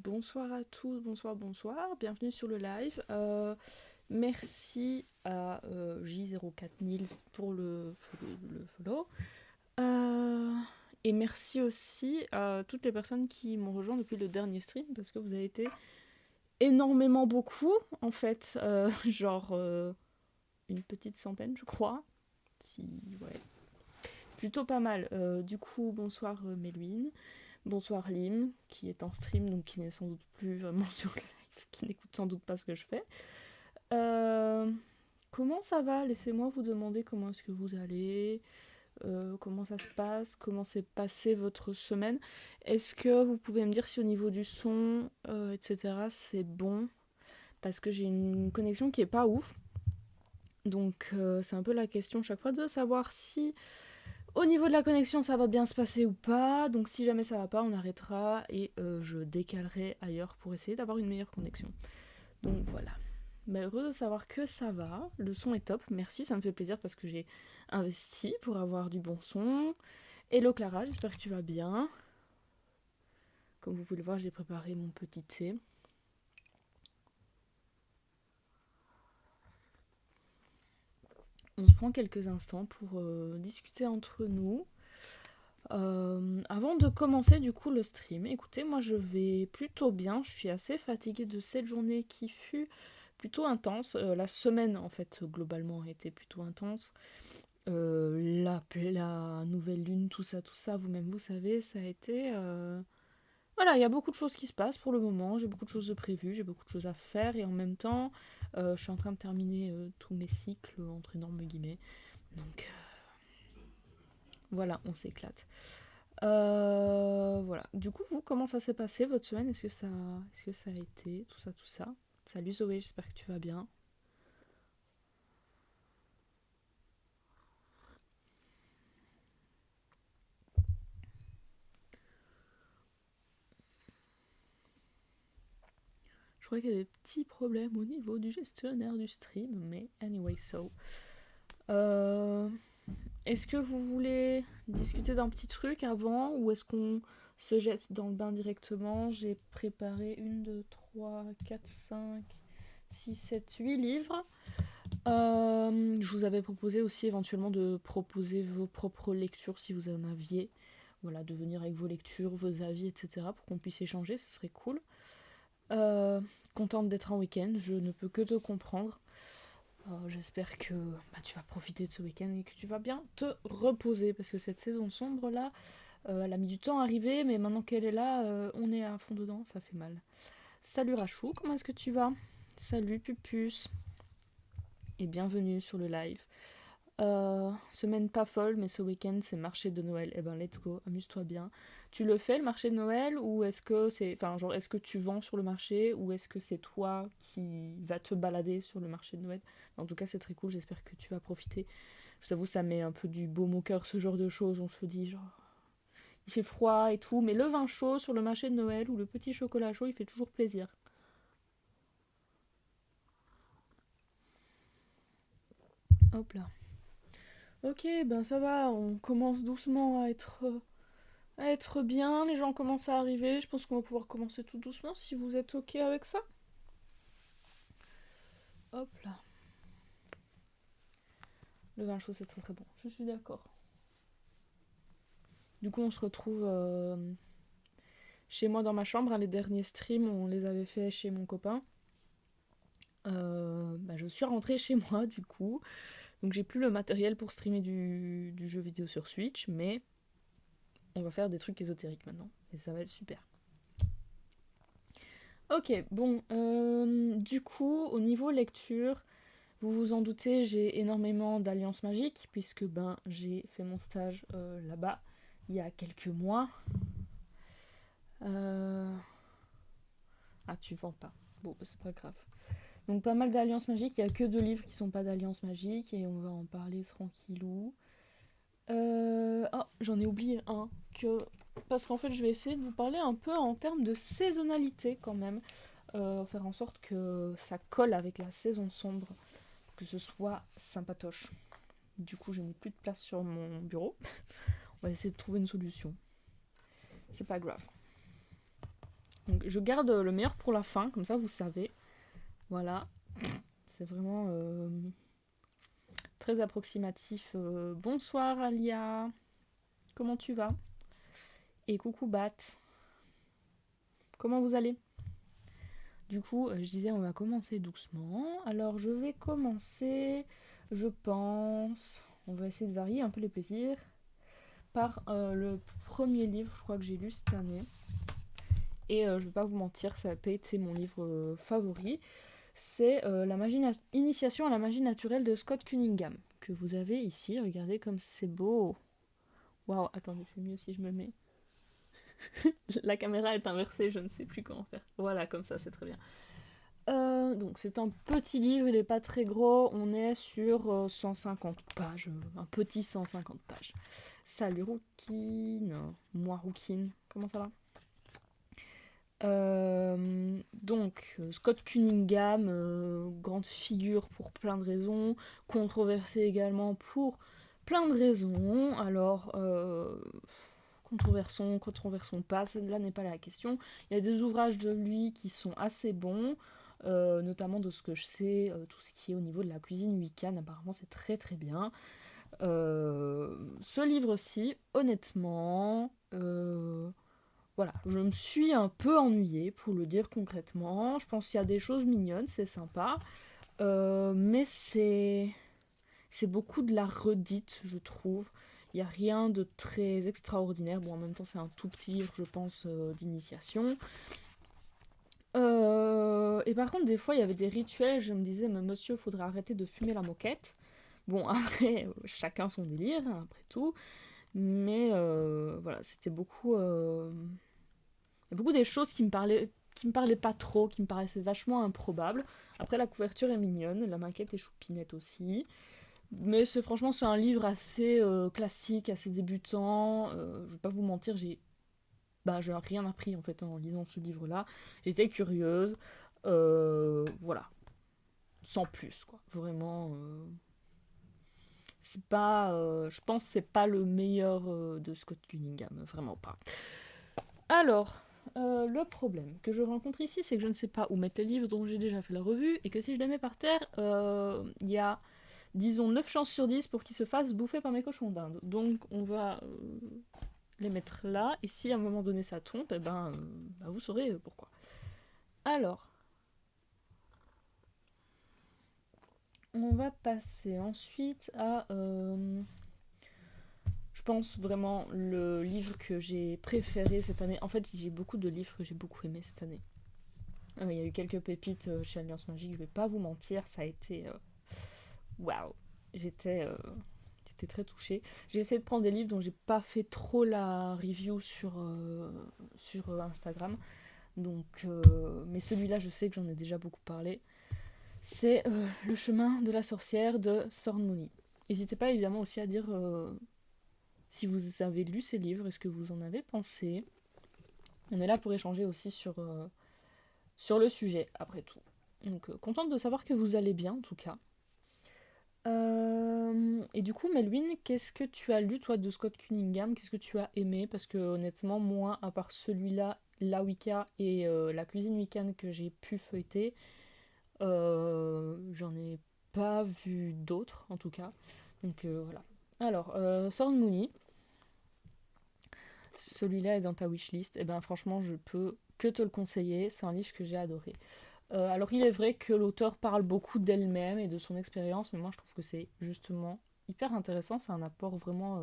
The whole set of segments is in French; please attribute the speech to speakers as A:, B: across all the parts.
A: Bonsoir à tous, bonsoir, bienvenue sur le live. Merci à J04 Nils pour le follow. Euh, et merci aussi à toutes les personnes qui m'ont rejoint depuis le dernier stream parce que vous avez été énormément beaucoup en fait, une petite centaine je crois. Si, ouais, plutôt pas mal. Du coup, bonsoir Méluine. Bonsoir Lim, qui est en stream, donc qui n'est sans doute plus vraiment sur le live, qui n'écoute sans doute pas ce que je fais. Euh, Comment ça va? Laissez-moi vous demander comment est-ce que vous allez, comment ça se passe, comment s'est passée votre semaine. Est-ce que vous pouvez me dire si au niveau du son, etc., c'est bon? Parce que j'ai une connexion qui est pas ouf. Donc c'est un peu la question chaque fois de savoir si au niveau de la connexion, ça va bien se passer ou pas. Donc si jamais ça va pas, on arrêtera et je décalerai ailleurs pour essayer d'avoir une meilleure connexion. Donc voilà. Mais heureux de savoir que ça va. Le son est top. Merci, ça me fait plaisir parce que j'ai investi pour avoir du bon son. Hello Clara, j'espère que tu vas bien. Comme vous pouvez le voir, j'ai préparé mon petit thé. On se prend quelques instants pour discuter entre nous. Avant de commencer du coup le stream, écoutez, moi je vais plutôt bien, je suis assez fatiguée de cette journée qui fut plutôt intense. La semaine en fait globalement a été plutôt intense. La nouvelle lune, tout ça, vous-même vous savez, ça a été... Voilà, il y a beaucoup de choses qui se passent pour le moment, j'ai beaucoup de choses de prévues, j'ai beaucoup de choses à faire et en même temps, je suis en train de terminer tous mes cycles entre énormes guillemets. Donc voilà, on s'éclate. Voilà. Du coup, vous, comment ça s'est passé votre semaine? Est-ce que ça a été tout ça, tout ça? Salut Zoé, j'espère que tu vas bien. Je crois qu'il y a des petits problèmes au niveau du gestionnaire du stream, mais anyway, so. Euh, Est-ce que vous voulez discuter d'un petit truc avant ou est-ce qu'on se jette dans le bain directement? J'ai préparé 1, 2, 3, 4, 5, 6, 7, 8 livres. Je vous avais proposé aussi éventuellement de proposer vos propres lectures si vous en aviez. Voilà, de venir avec vos lectures, vos avis, etc. pour qu'on puisse échanger, ce serait cool. Euh, Contente d'être en week-end, je ne peux que te comprendre. J'espère que tu vas profiter de ce week-end et que tu vas bien te reposer parce que cette saison sombre là, elle a mis du temps à arriver, mais maintenant qu'elle est là, on est à fond dedans, ça fait mal. Salut Rachou, comment est-ce que tu vas? Salut Pupus et bienvenue sur le live. Semaine pas folle, mais ce week-end c'est marché de Noël. Eh ben let's go, amuse-toi bien. Tu le fais le marché de Noël ou est-ce que c'est, enfin genre est-ce que tu vends sur le marché ou est-ce que c'est toi qui vas te balader sur le marché de Noël? En tout cas c'est très cool, j'espère que tu vas profiter. Je vous avoue ça met un peu du baume au cœur ce genre de choses. On se dit genre il fait froid et tout, mais le vin chaud sur le marché de Noël ou le petit chocolat chaud il fait toujours plaisir. Hop là. Ok, ben ça va, on commence doucement à être bien, les gens commencent à arriver, je pense qu'on va pouvoir commencer tout doucement si vous êtes ok avec ça. Hop là. Le vin chaud c'est très très bon, je suis d'accord. Du coup on se retrouve chez moi dans ma chambre, hein, les derniers streams on les avait fait chez mon copain. Je suis rentrée chez moi du coup, donc j'ai plus le matériel pour streamer du jeu vidéo sur Switch, mais on va faire des trucs ésotériques maintenant, et ça va être super. Ok, bon, du coup, au niveau lecture, vous vous en doutez, j'ai énormément d'alliances magiques, puisque j'ai fait mon stage là-bas il y a quelques mois. Euh... Ah, tu vends pas. Bon, c'est pas grave. Donc pas mal d'alliances magiques, il y a que 2 livres qui sont pas d'alliances magiques, et on va en parler tranquillou. Oh, j'en ai oublié un, que... Parce qu'en fait, je vais essayer de vous parler un peu en termes de saisonnalité quand même. Faire en sorte que ça colle avec la saison sombre, que ce soit sympatoche. Du coup, je n'ai plus de place sur mon bureau. On va essayer de trouver une solution. C'est pas grave. Donc je garde le meilleur pour la fin, comme ça vous savez. Voilà. C'est vraiment très approximatif. Bonsoir Alia. Comment tu vas? Et coucou Bat. Comment vous allez? Du coup, je disais on va commencer doucement. Alors je vais commencer, je pense, on va essayer de varier un peu les plaisirs, par le premier livre, je crois que j'ai lu cette année. Et je vais pas vous mentir, ça a pas été mon livre favori. C'est Initiation à la magie naturelle de Scott Cunningham, que vous avez ici. Regardez comme c'est beau. Waouh, attendez, c'est mieux si je me mets. La caméra est inversée, je ne sais plus comment faire. Voilà, comme ça, c'est très bien. Donc c'est un petit livre, il n'est pas très gros, on est sur 150 pages, un petit 150 pages. Salut Rouquine, moi Rouquine, comment ça va? Scott Cunningham, grande figure pour plein de raisons, controversé également pour plein de raisons. Alors, controversons pas, là n'est pas la question. Il y a des ouvrages de lui qui sont assez bons, notamment de ce que je sais, tout ce qui est au niveau de la cuisine Wiccan, apparemment c'est très très bien. Ce livre-ci, honnêtement, voilà, je me suis un peu ennuyée, pour le dire concrètement. Je pense qu'il y a des choses mignonnes, c'est sympa. Mais c'est beaucoup de la redite, je trouve. Il n'y a rien de très extraordinaire. Bon, en même temps, c'est un tout petit livre, je pense, d'initiation. Et par contre, des fois, il y avait des rituels. Je me disais, mais monsieur, il faudrait arrêter de fumer la moquette. Bon, après, chacun son délire, hein, après tout. Mais voilà, c'était beaucoup... Il y a beaucoup des choses qui me parlaient pas trop, qui me paraissaient vachement improbables. Après, la couverture est mignonne, la maquette est choupinette aussi. Mais franchement, c'est un livre assez classique, assez débutant. Je vais pas vous mentir, j'ai rien appris en fait en lisant ce livre-là. J'étais curieuse. Voilà. Sans plus, quoi. Vraiment. C'est pas. Je pense que c'est pas le meilleur de Scott Cunningham. Vraiment pas. Alors, le problème que je rencontre ici, c'est que je ne sais pas où mettre les livres dont j'ai déjà fait la revue, et que si je les mets par terre, il y a, disons, 9 chances sur 10 pour qu'ils se fassent bouffer par mes cochons d'Inde. Donc on va les mettre là, et si à un moment donné ça tombe, eh ben, vous saurez pourquoi. Alors, on va passer ensuite à... je pense vraiment le livre que j'ai préféré cette année. En fait, j'ai beaucoup de livres que j'ai beaucoup aimé cette année. Il y a eu quelques pépites chez Alliance Magique, je vais pas vous mentir, ça a été... Waouh. J'étais très touchée. J'ai essayé de prendre des livres dont j'ai pas fait trop la review sur Instagram. Donc, mais celui-là, je sais que j'en ai déjà beaucoup parlé. C'est Le chemin de la sorcière de Thorn Mooney. N'hésitez pas évidemment aussi à dire si vous avez lu ces livres et ce que vous en avez pensé. On est là pour échanger aussi sur le sujet, après tout. Donc, contente de savoir que vous allez bien, en tout cas. Et du coup, Melvin, qu'est-ce que tu as lu, toi, de Scott Cunningham? Qu'est-ce que tu as aimé? Parce que, honnêtement, moi, à part celui-là, La Wicca et la cuisine Wiccan que j'ai pu feuilleter, j'en ai pas vu d'autres, en tout cas. Donc, voilà. Alors, Thorn Mooney, celui-là est dans ta wishlist. Et ben, franchement, je peux que te le conseiller. C'est un livre que j'ai adoré. Alors il est vrai que l'auteur parle beaucoup d'elle-même et de son expérience, mais moi je trouve que c'est justement hyper intéressant, c'est un apport vraiment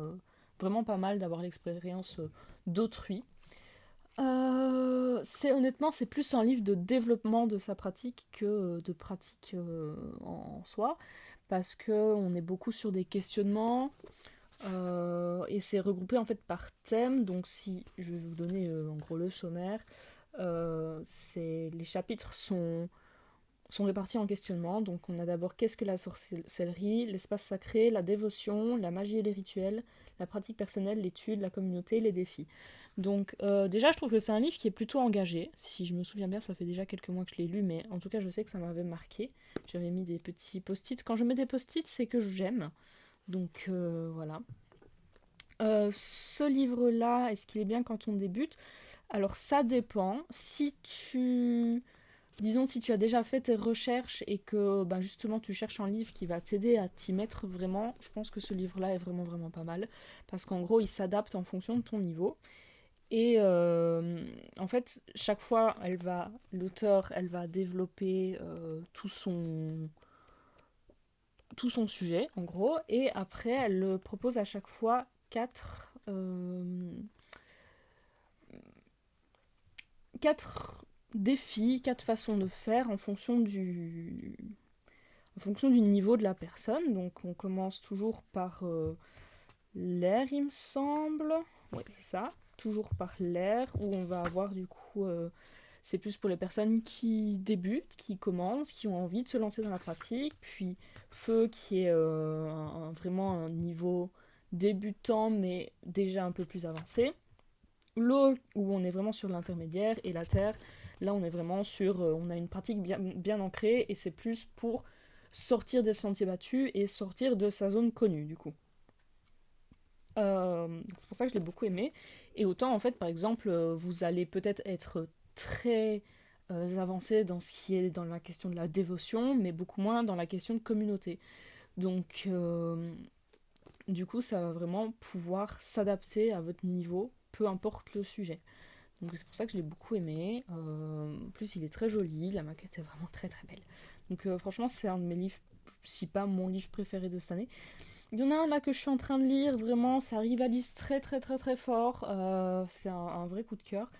A: pas mal d'avoir l'expérience d'autrui. Honnêtement, c'est plus un livre de développement de sa pratique que de pratique en soi, parce que on est beaucoup sur des questionnements, et c'est regroupé en fait par thème, donc si je vais vous donner en gros le sommaire, les chapitres sont répartis en questionnements. Donc on a d'abord qu'est-ce que la sorcellerie, l'espace sacré, la dévotion, la magie et les rituels, la pratique personnelle, l'étude, la communauté, les défis. Donc déjà je trouve que c'est un livre qui est plutôt engagé. Si je me souviens bien, ça fait déjà quelques mois que je l'ai lu, mais en tout cas je sais que ça m'avait marqué. J'avais mis des petits post-it. Quand je mets des post-it, c'est que j'aime. Donc voilà. Ce livre-là, est-ce qu'il est bien quand on débute? Alors ça dépend. Si tu... Disons, si tu as déjà fait tes recherches et que ben, justement tu cherches un livre qui va t'aider à t'y mettre vraiment, je pense que ce livre-là est vraiment vraiment pas mal. Parce qu'en gros, il s'adapte en fonction de ton niveau. Et en fait, chaque fois, l'auteur, elle va développer tout son sujet, en gros. Et après, elle propose à chaque fois quatre défis, quatre façons de faire en fonction du niveau de la personne. Donc on commence toujours par l'air, il me semble. Oui, c'est ça. Toujours par l'air, où on va avoir du coup... c'est plus pour les personnes qui débutent, qui commencent, qui ont envie de se lancer dans la pratique. Puis feu, qui est vraiment un niveau débutant, mais déjà un peu plus avancé. L'eau, où on est vraiment sur l'intermédiaire. Et la terre, là on est vraiment sur... on a une pratique bien, bien ancrée, et c'est plus pour sortir des sentiers battus et sortir de sa zone connue, du coup. C'est pour ça que je l'ai beaucoup aimé. Et autant, en fait, par exemple, vous allez peut-être être très avancé dans ce qui est dans la question de la dévotion, mais beaucoup moins dans la question de communauté. Donc, du coup, ça va vraiment pouvoir s'adapter à votre niveau, peu importe le sujet. Donc, c'est pour ça que je l'ai beaucoup aimé. En plus, il est très joli, la maquette est vraiment très très belle. Donc, franchement, c'est un de mes livres, si pas mon livre préféré de cette année. Il y en a un là que je suis en train de lire, vraiment, ça rivalise très très très très fort. C'est un vrai coup de cœur.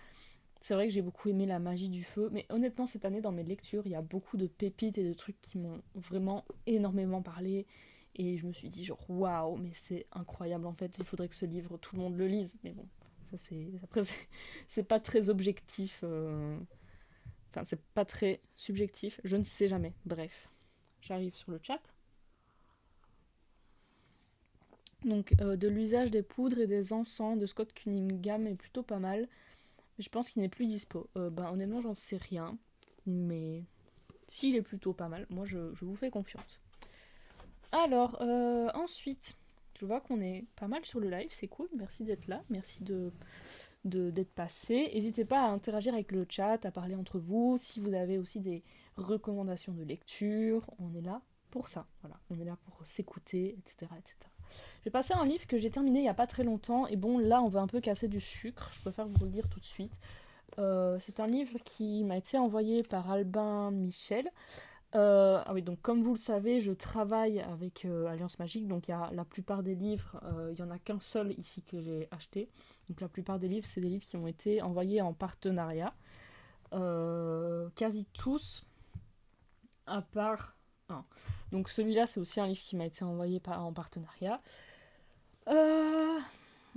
A: C'est vrai que j'ai beaucoup aimé La magie du feu, mais honnêtement, cette année, dans mes lectures, il y a beaucoup de pépites et de trucs qui m'ont vraiment énormément parlé. Et je me suis dit, genre, waouh, mais c'est incroyable en fait, il faudrait que ce livre, tout le monde le lise. Mais bon, ça c'est. Après, c'est pas très objectif. Enfin, c'est pas très subjectif, je ne sais jamais. Bref, j'arrive sur le chat. Donc, de l'usage des poudres et des encens de Scott Cunningham est plutôt pas mal. Mais je pense qu'il n'est plus dispo. Ben, honnêtement, j'en sais rien. Mais s'il est plutôt pas mal, moi je vous fais confiance. Alors, ensuite, je vois qu'on est pas mal sur le live, c'est cool. Merci d'être là. Merci d'être passé. N'hésitez pas à interagir avec le chat, à parler entre vous. Si vous avez aussi des recommandations de lecture, on est là pour ça. Voilà, on est là pour s'écouter, etc., etc. J'ai passé un livre que j'ai terminé il n'y a pas très longtemps, et bon, là, on va un peu casser du sucre, je préfère vous le dire tout de suite. C'est un livre qui m'a été envoyé par Albin Michel. Ah oui, donc comme vous le savez, je travaille avec Alliance Magique, donc il y a la plupart des livres, il n'y en a qu'un seul ici que j'ai acheté. Donc la plupart des livres, c'est des livres qui ont été envoyés en partenariat. Quasi tous, à part un. Donc celui-là, c'est aussi un livre qui m'a été envoyé en partenariat. Euh,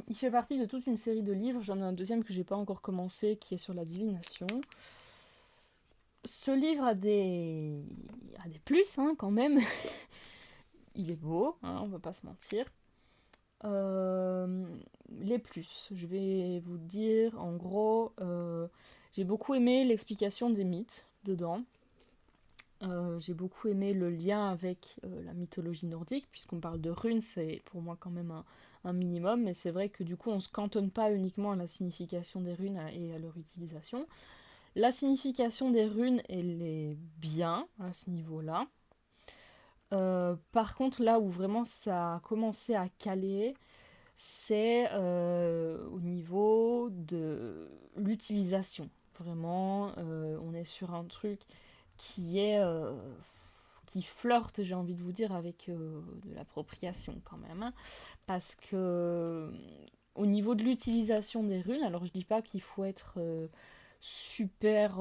A: il fait partie de toute une série de livres. J'en ai un deuxième que j'ai pas encore commencé, qui est sur la divination. Ce livre a des plus, hein, quand même. Il est beau, hein, on va pas se mentir. Euh, les plus, je vais vous dire, en gros, j'ai beaucoup aimé l'explication des mythes dedans. J'ai beaucoup aimé le lien avec la mythologie nordique, puisqu'on parle de runes, c'est pour moi quand même un minimum, mais c'est vrai que du coup on se cantonne pas uniquement à la signification des runes et à leur utilisation. La signification des runes, elle est bien à ce niveau-là. Par contre, là où vraiment ça a commencé à caler, c'est au niveau de l'utilisation. Vraiment, on est sur un truc qui est qui flirte, j'ai envie de vous dire, avec de l'appropriation quand même, hein. Parce que au niveau de l'utilisation des runes, alors je dis pas qu'il faut être super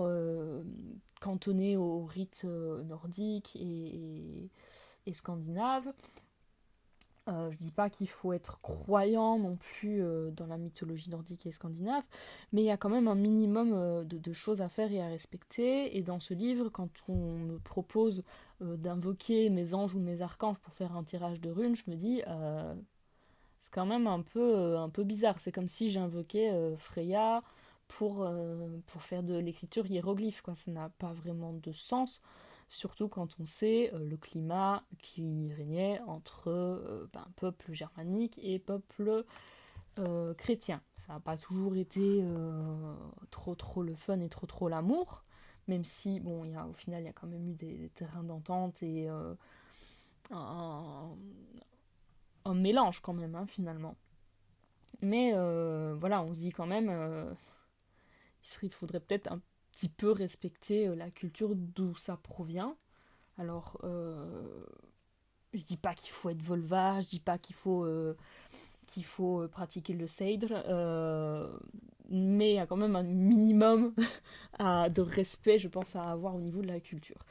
A: cantonné aux rites nordiques et scandinaves. Je dis pas qu'il faut être croyant non plus dans la mythologie nordique et scandinave, mais il y a quand même un minimum de choses à faire et à respecter. Et dans ce livre, quand on me propose d'invoquer mes anges ou mes archanges pour faire un tirage de runes, je me dis c'est quand même un peu bizarre. C'est comme si j'invoquais Freya pour faire de l'écriture hiéroglyphe, quoi. Ça n'a pas vraiment de sens. Surtout quand on sait le climat qui régnait entre peuple germanique et peuple chrétien. Ça n'a pas toujours été trop le fun et trop l'amour, même si, bon, au final, il y a quand même eu des terrains d'entente et un, un mélange quand même, hein, finalement. Mais voilà, on se dit quand même, il faudrait peut-être un petit peu respecter la culture d'où ça provient. Alors, je dis pas qu'il faut être volva, je dis pas qu'il faut pratiquer le seydr, mais il y a quand même un minimum de respect, je pense, à avoir au niveau de la culture.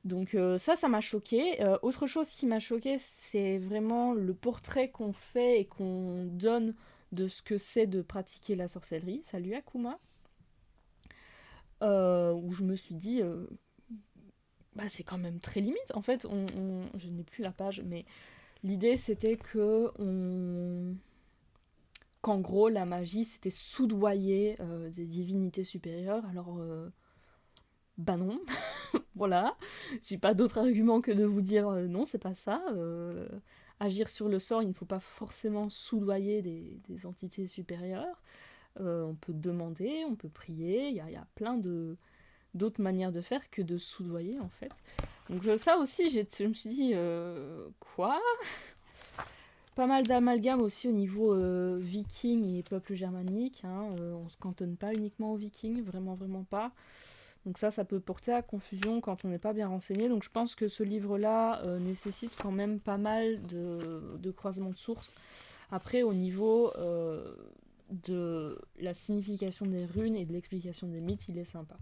A: Donc ça m'a choqué. Autre chose qui m'a choqué, c'est vraiment le portrait qu'on fait et qu'on donne de ce que c'est de pratiquer la sorcellerie. Salut Akuma. Où je me suis dit, c'est quand même très limite. En fait, je n'ai plus la page, mais l'idée c'était qu'en gros la magie c'était soudoyer des divinités supérieures. Alors, bah non, voilà. J'ai pas d'autre argument que de vous dire non, c'est pas ça. Agir sur le sort, il ne faut pas forcément soudoyer des entités supérieures. On peut demander, on peut prier, il y a plein d'autres manières de faire que de soudoyer en fait. Donc ça aussi, je me suis dit, quoi. Pas mal d'amalgames aussi au niveau viking et peuple germanique. Hein. On se cantonne pas uniquement aux vikings, vraiment vraiment pas. Donc ça peut porter à confusion quand on n'est pas bien renseigné. Donc je pense que ce livre-là nécessite quand même pas mal de croisements de sources. Après, au niveau de la signification des runes et de l'explication des mythes, il est sympa.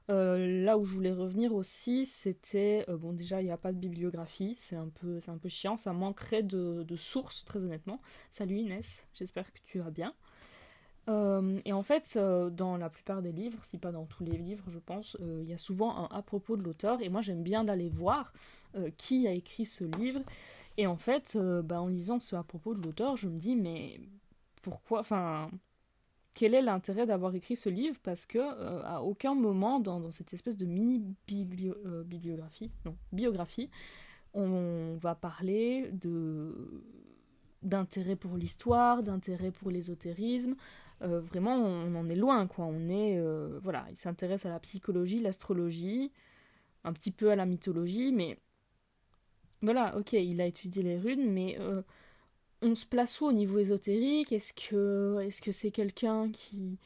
A: Là où je voulais revenir aussi, c'était bon, déjà il n'y a pas de bibliographie, c'est un peu chiant, ça manquerait de sources, très honnêtement. Salut Inès, j'espère que tu vas bien. Et en fait, dans la plupart des livres, si pas dans tous les livres, je pense, il y a souvent un à propos de l'auteur, et moi j'aime bien d'aller voir qui a écrit ce livre. Et en fait, en lisant ce à propos de l'auteur, je me dis, mais pourquoi, enfin, quel est l'intérêt d'avoir écrit ce livre? Parce que à aucun moment dans cette espèce de mini bibliographie, non, biographie, on va parler d'intérêt pour l'histoire, d'intérêt pour l'ésotérisme. Vraiment, on en est loin, quoi. Voilà, il s'intéresse à la psychologie, l'astrologie, un petit peu à la mythologie, mais voilà, ok, il a étudié les runes, mais on se place où au niveau ésotérique? Est-ce que c'est quelqu'un qui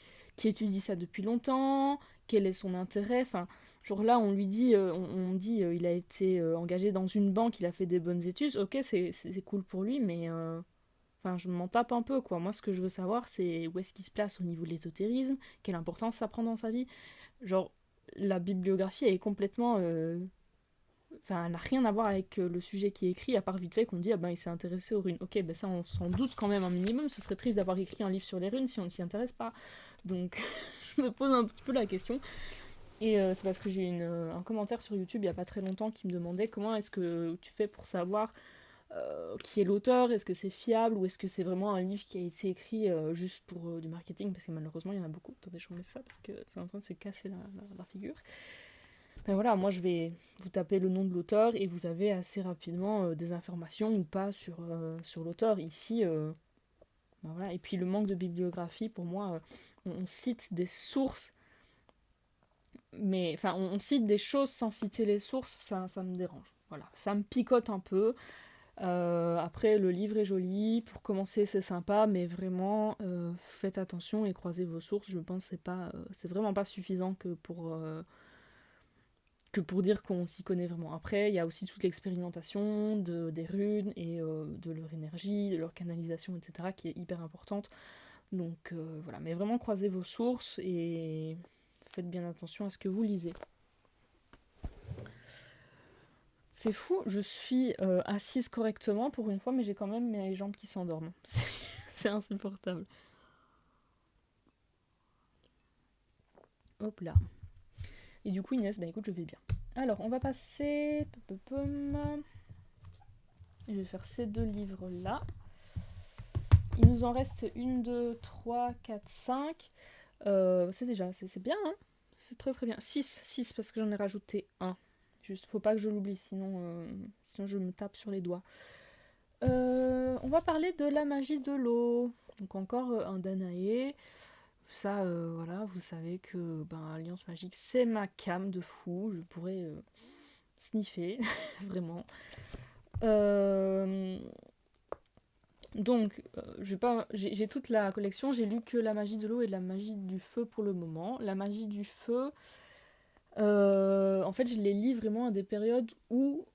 A: étudie ça depuis longtemps? Quel est son intérêt? Enfin, genre là, on lui dit, on dit, il a été engagé dans une banque, il a fait des bonnes études. Ok, c'est cool pour lui, mais enfin, je m'en tape un peu, quoi. Moi, ce que je veux savoir, c'est où est-ce qu'il se place au niveau de l'ésotérisme, quelle importance ça prend dans sa vie. Genre, la bibliographie, elle est complètement enfin, elle n'a rien à voir avec le sujet qui est écrit, à part vite fait qu'on dit, ah ben il s'est intéressé aux runes. Ok, ben ça on s'en doute quand même un minimum, ce serait triste d'avoir écrit un livre sur les runes si on ne s'y intéresse pas. Donc je me pose un petit peu la question. Et c'est parce que j'ai eu un commentaire sur YouTube il n'y a pas très longtemps qui me demandait comment est-ce que tu fais pour savoir qui est l'auteur, est-ce que c'est fiable ou est-ce que c'est vraiment un livre qui a été écrit juste pour du marketing, parce que malheureusement il y en a beaucoup. Attendez, je remets ça parce que c'est en train de se casser la figure. Ben voilà, moi je vais vous taper le nom de l'auteur et vous avez assez rapidement des informations ou pas sur l'auteur. Ici, ben voilà. Et puis le manque de bibliographie, pour moi, on cite des sources, mais enfin on cite des choses sans citer les sources, ça me dérange. Voilà, ça me picote un peu. Après, le livre est joli, pour commencer c'est sympa, mais vraiment faites attention et croisez vos sources. Je pense que c'est vraiment pas suffisant que pour dire qu'on s'y connaît vraiment. Après, il y a aussi toute l'expérimentation des runes et de leur énergie, de leur canalisation, etc., qui est hyper importante. Donc voilà, mais vraiment croisez vos sources et faites bien attention à ce que vous lisez. C'est fou, je suis assise correctement pour une fois, mais j'ai quand même mes jambes qui s'endorment. C'est insupportable. Hop là. Et du coup, Inès, bah écoute, je vais bien. Alors, on va passer. Je vais faire ces deux livres-là. Il nous en reste 1, 2, 3, 4, 5. C'est déjà, c'est bien, hein. C'est très très bien. 6 parce que j'en ai rajouté un. Juste, faut pas que je l'oublie, sinon je me tape sur les doigts. On va parler de la magie de l'eau. Donc encore un Danae. Ça, voilà, vous savez que Alliance Magique, c'est ma came de fou. Je pourrais sniffer, vraiment. Euh, Donc, j'ai toute la collection. J'ai lu que la magie de l'eau et la magie du feu pour le moment. La magie du feu, en fait, je les lis vraiment à des périodes où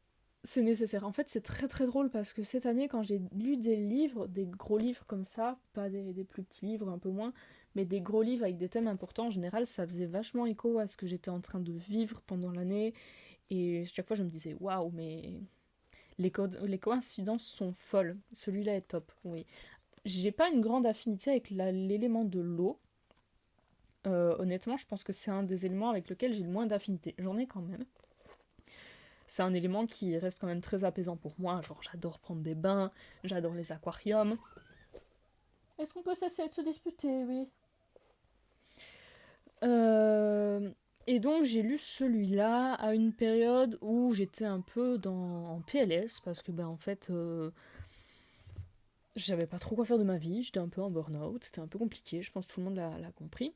A: c'est nécessaire. En fait, c'est très très drôle parce que cette année, quand j'ai lu des livres, des gros livres comme ça, pas des plus petits livres, un peu moins, mais des gros livres avec des thèmes importants, en général, ça faisait vachement écho à ce que j'étais en train de vivre pendant l'année. Et chaque fois, je me disais, waouh, mais les coïncidences sont folles. Celui-là est top, oui. J'ai pas une grande affinité avec l'élément de l'eau. Honnêtement, je pense que c'est un des éléments avec lequel j'ai le moins d'affinité. J'en ai quand même. C'est un élément qui reste quand même très apaisant pour moi. Genre, j'adore prendre des bains, j'adore les aquariums. Est-ce qu'on peut cesser de se disputer? Oui. Et donc, j'ai lu celui-là à une période où j'étais un peu en PLS parce que, en fait, je savais pas trop quoi faire de ma vie. J'étais un peu en burn-out. C'était un peu compliqué. Je pense que tout le monde l'a compris.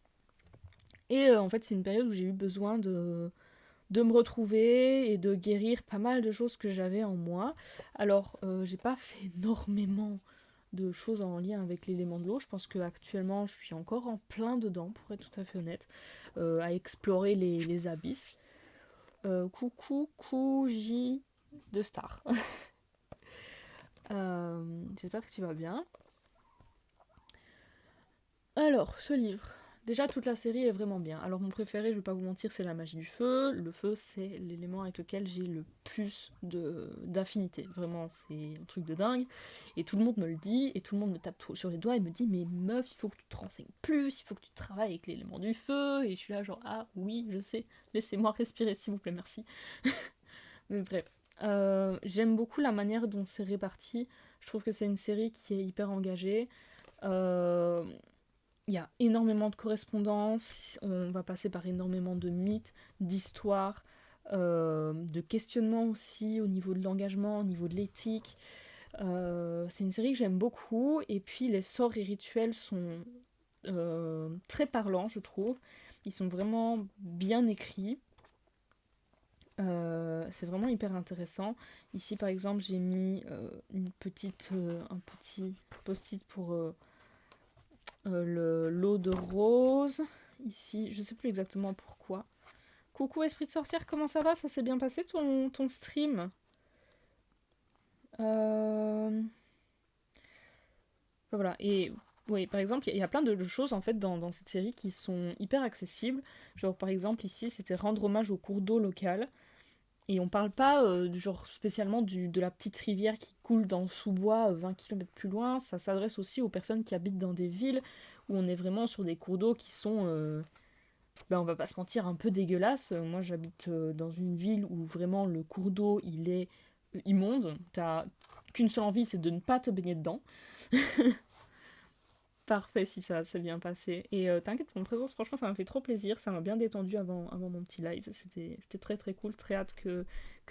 A: Et en fait, c'est une période où j'ai eu besoin de me retrouver et de guérir pas mal de choses que j'avais en moi. Alors, j'ai pas fait énormément de choses en lien avec l'élément de l'eau. Je pense qu'actuellement, je suis encore en plein dedans, pour être tout à fait honnête, à explorer les abysses. Coucou, Kouji de Star. J'espère que tu vas bien. Alors, ce livre. Déjà, toute la série est vraiment bien. Alors, mon préféré, je vais pas vous mentir, c'est la magie du feu. Le feu, c'est l'élément avec lequel j'ai le plus d'affinité. Vraiment, c'est un truc de dingue. Et tout le monde me le dit, et tout le monde me tape sur les doigts et me dit, mais meuf, il faut que tu te renseignes plus, il faut que tu travailles avec l'élément du feu. Et je suis là, genre, ah oui, je sais, laissez-moi respirer, s'il vous plaît, merci. Mais bref. J'aime beaucoup la manière dont c'est réparti. Je trouve que c'est une série qui est hyper engagée. Euh, il y a énormément de correspondances, on va passer par énormément de mythes, d'histoires, de questionnements aussi au niveau de l'engagement, au niveau de l'éthique. C'est une série que j'aime beaucoup, et puis les sorts et rituels sont très parlants, je trouve. Ils sont vraiment bien écrits. C'est vraiment hyper intéressant. Ici, par exemple, j'ai mis un petit post-it pour l'eau de rose. Ici, je sais plus exactement pourquoi. Coucou esprit de sorcière, comment ça va? Ça s'est bien passé ton stream? Voilà, et oui, par exemple, il y a plein de choses en fait dans cette série qui sont hyper accessibles. Genre, par exemple, ici, c'était rendre hommage au cours d'eau local. Et on parle pas genre spécialement de la petite rivière qui coule dans le sous-bois 20 km plus loin. Ça s'adresse aussi aux personnes qui habitent dans des villes où on est vraiment sur des cours d'eau qui sont, on va pas se mentir, un peu dégueulasses. Moi j'habite dans une ville où vraiment le cours d'eau il est immonde. T'as qu'une seule envie, c'est de ne pas te baigner dedans. Parfait si ça s'est bien passé. Et t'inquiète pour mon présence, franchement ça m'a fait trop plaisir, ça m'a bien détendu avant mon petit live. C'était très très cool, très hâte que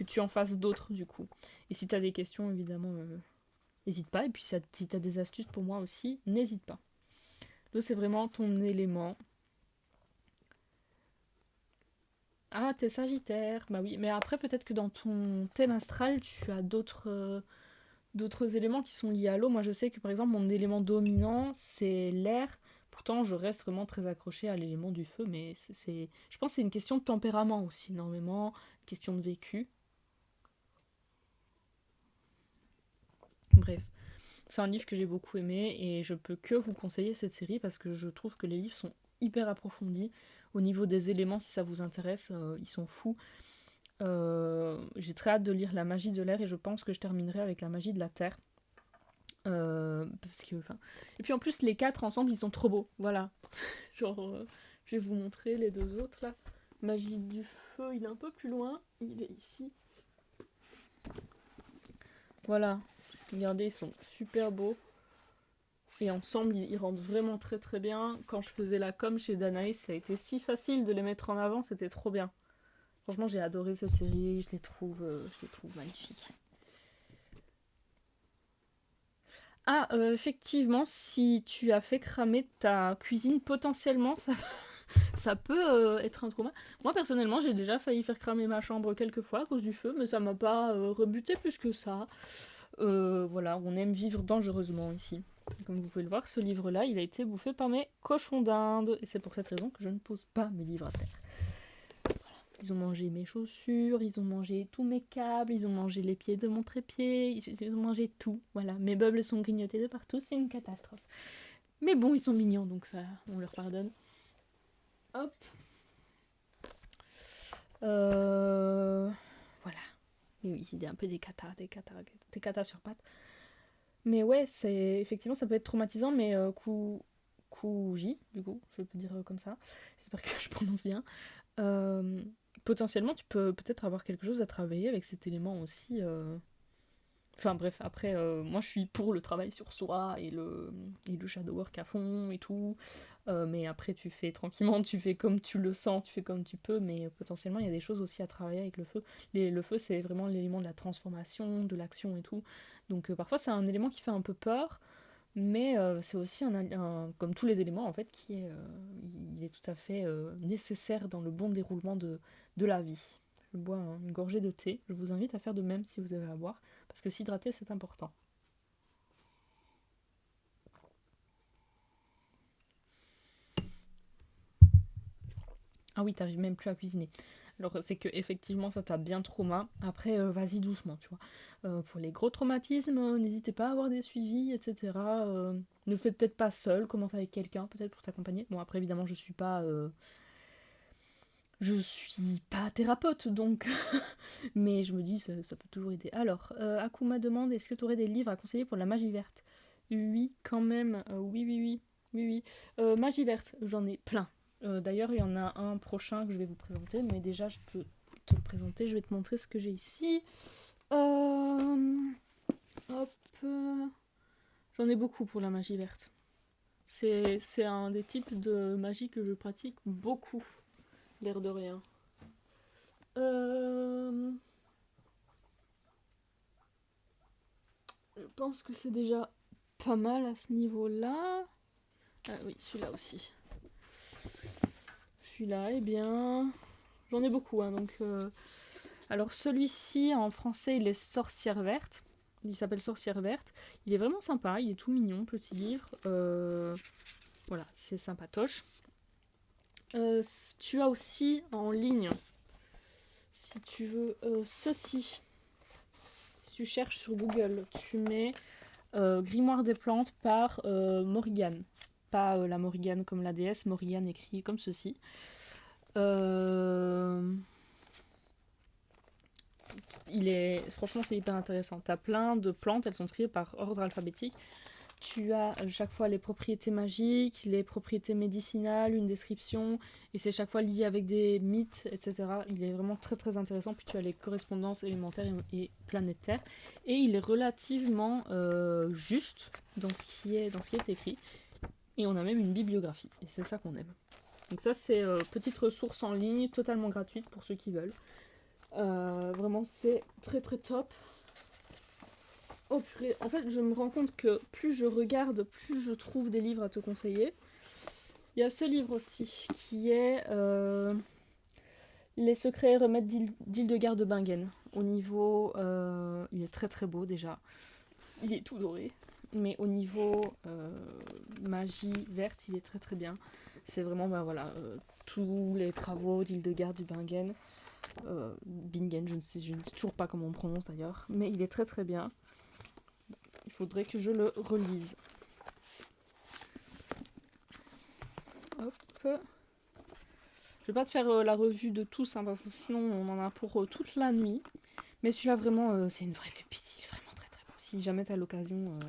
A: tu en fasses d'autres du coup. Et si t'as des questions évidemment, n'hésite pas. Et puis si t'as des astuces pour moi aussi, n'hésite pas. L'eau c'est vraiment ton élément. Ah t'es Sagittaire, bah oui, mais après peut-être que dans ton thème astral tu as d'autres éléments qui sont liés à l'eau. Moi, je sais que par exemple, mon élément dominant, c'est l'air. Pourtant, je reste vraiment très accrochée à l'élément du feu, mais je pense que c'est une question de tempérament aussi, énormément, une question de vécu. Bref, c'est un livre que j'ai beaucoup aimé et je peux que vous conseiller cette série parce que je trouve que les livres sont hyper approfondis. Au niveau des éléments, si ça vous intéresse, ils sont fous. J'ai très hâte de lire La magie de l'air et je pense que je terminerai avec La magie de la terre. Parce que, enfin... Et puis en plus, les quatre ensemble, ils sont trop beaux. Voilà. Genre, je vais vous montrer les deux autres là. Magie du feu, il est un peu plus loin. Il est ici. Voilà. Regardez, ils sont super beaux. Et ensemble, ils rendent vraiment très très bien. Quand je faisais la com chez Danae, ça a été si facile de les mettre en avant, c'était trop bien. Franchement, j'ai adoré cette série, je les trouve magnifiques. Effectivement, si tu as fait cramer ta cuisine, potentiellement, ça peut être un trauma. Moi, personnellement, j'ai déjà failli faire cramer ma chambre quelques fois à cause du feu, mais ça m'a pas rebuté plus que ça. Voilà, on aime vivre dangereusement ici. Comme vous pouvez le voir, ce livre-là, il a été bouffé par mes cochons d'Inde. Et c'est pour cette raison que je ne pose pas mes livres à terre. Ils ont mangé mes chaussures, ils ont mangé tous mes câbles, ils ont mangé les pieds de mon trépied, ils ont mangé tout. Voilà, mes meubles sont grignotés de partout, c'est une catastrophe. Mais bon, ils sont mignons, donc ça, on leur pardonne. Hop. Voilà. Et oui, c'est un peu des catas sur pattes. Mais ouais, c'est effectivement, ça peut être traumatisant, mais Kuji, du coup, je peux dire comme ça. J'espère que je prononce bien. Euh, Potentiellement, tu peux peut-être avoir quelque chose à travailler avec cet élément aussi. Enfin bref, après, moi je suis pour le travail sur soi et le shadow work à fond et tout. Mais après, tu fais tranquillement, tu fais comme tu le sens, tu fais comme tu peux. Mais potentiellement, il y a des choses aussi à travailler avec le feu. Le feu, c'est vraiment l'élément de la transformation, de l'action et tout. Donc parfois, c'est un élément qui fait un peu peur. Mais c'est aussi comme tous les éléments en fait, il est tout à fait nécessaire dans le bon déroulement de la vie. Je bois une gorgée de thé. Je vous invite à faire de même si vous avez à boire, parce que s'hydrater c'est important. Ah oui, t'arrives même plus à cuisiner. Alors c'est que effectivement ça t'a bien trauma. Après vas-y doucement, tu vois. Pour les gros traumatismes, n'hésitez pas à avoir des suivis, etc. Ne fais peut-être pas seul, commence avec quelqu'un peut-être pour t'accompagner. Bon après évidemment je suis pas thérapeute donc, mais je me dis ça peut toujours aider. Alors Akuma demande est-ce que tu aurais des livres à conseiller pour la magie verte? Oui quand même, oui. Magie verte, j'en ai plein. D'ailleurs, il y en a un prochain que je vais vous présenter, mais déjà, je peux te le présenter. Je vais te montrer ce que j'ai ici. Euh, Hop. J'en ai beaucoup pour la magie verte. C'est un des types de magie que je pratique beaucoup, l'air de rien. Euh, je pense que c'est déjà pas mal à ce niveau-là. Ah oui, celui-là aussi. Celui-là, eh bien, j'en ai beaucoup, hein, donc. Alors celui-ci en français il est Sorcière verte. Il s'appelle Sorcière verte. Il est vraiment sympa, il est tout mignon, petit livre. Voilà, c'est sympatoche. Tu as aussi en ligne, si tu veux, ceci. Si tu cherches sur Google, tu mets Grimoire des plantes par Morrigan. Pas la Morrigan comme la déesse, Morrigan écrit comme ceci. Franchement, c'est hyper intéressant. Tu as plein de plantes, elles sont triées par ordre alphabétique. Tu as chaque fois les propriétés magiques, les propriétés médicinales, une description, et c'est chaque fois lié avec des mythes, etc. Il est vraiment très très intéressant. Puis tu as les correspondances élémentaires et planétaires, et il est relativement juste dans ce qui est écrit. Et on a même une bibliographie, et c'est ça qu'on aime. Donc ça, c'est petite ressource en ligne, totalement gratuite pour ceux qui veulent. Vraiment, c'est très très top. Oh purée, en fait, je me rends compte que plus je regarde, plus je trouve des livres à te conseiller. Il y a ce livre aussi, qui est Les secrets et remèdes d'Hildegard de Bingen. Au niveau... il est très très beau déjà. Il est tout doré. Mais au niveau magie verte, il est très très bien. C'est vraiment, tous les travaux d'Hildegard de Bingen. Bingen, je ne sais toujours pas comment on prononce d'ailleurs. Mais il est très très bien. Il faudrait que je le relise. Hop. Je vais pas te faire la revue de tous, hein, parce que sinon on en a pour toute la nuit. Mais celui-là, vraiment, c'est une vraie pépite. Il est vraiment très très beau. Si jamais tu as l'occasion,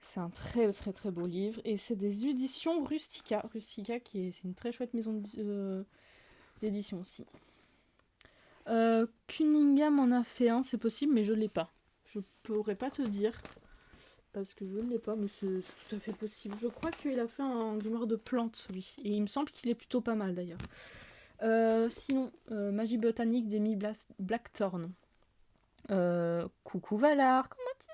A: c'est un très très très beau livre. Et c'est des éditions Rustica. Rustica, c'est une très chouette maison d'édition aussi. Cunningham en a fait un, c'est possible, mais je l'ai pas. Je pourrais pas te dire. Parce que je ne l'ai pas, mais c'est tout à fait possible. Je crois qu'il a fait un grimoire de plantes, lui. Et il me semble qu'il est plutôt pas mal, d'ailleurs. Sinon, Magie botanique d'Amy Blackthorn. Coucou Valar, comment tu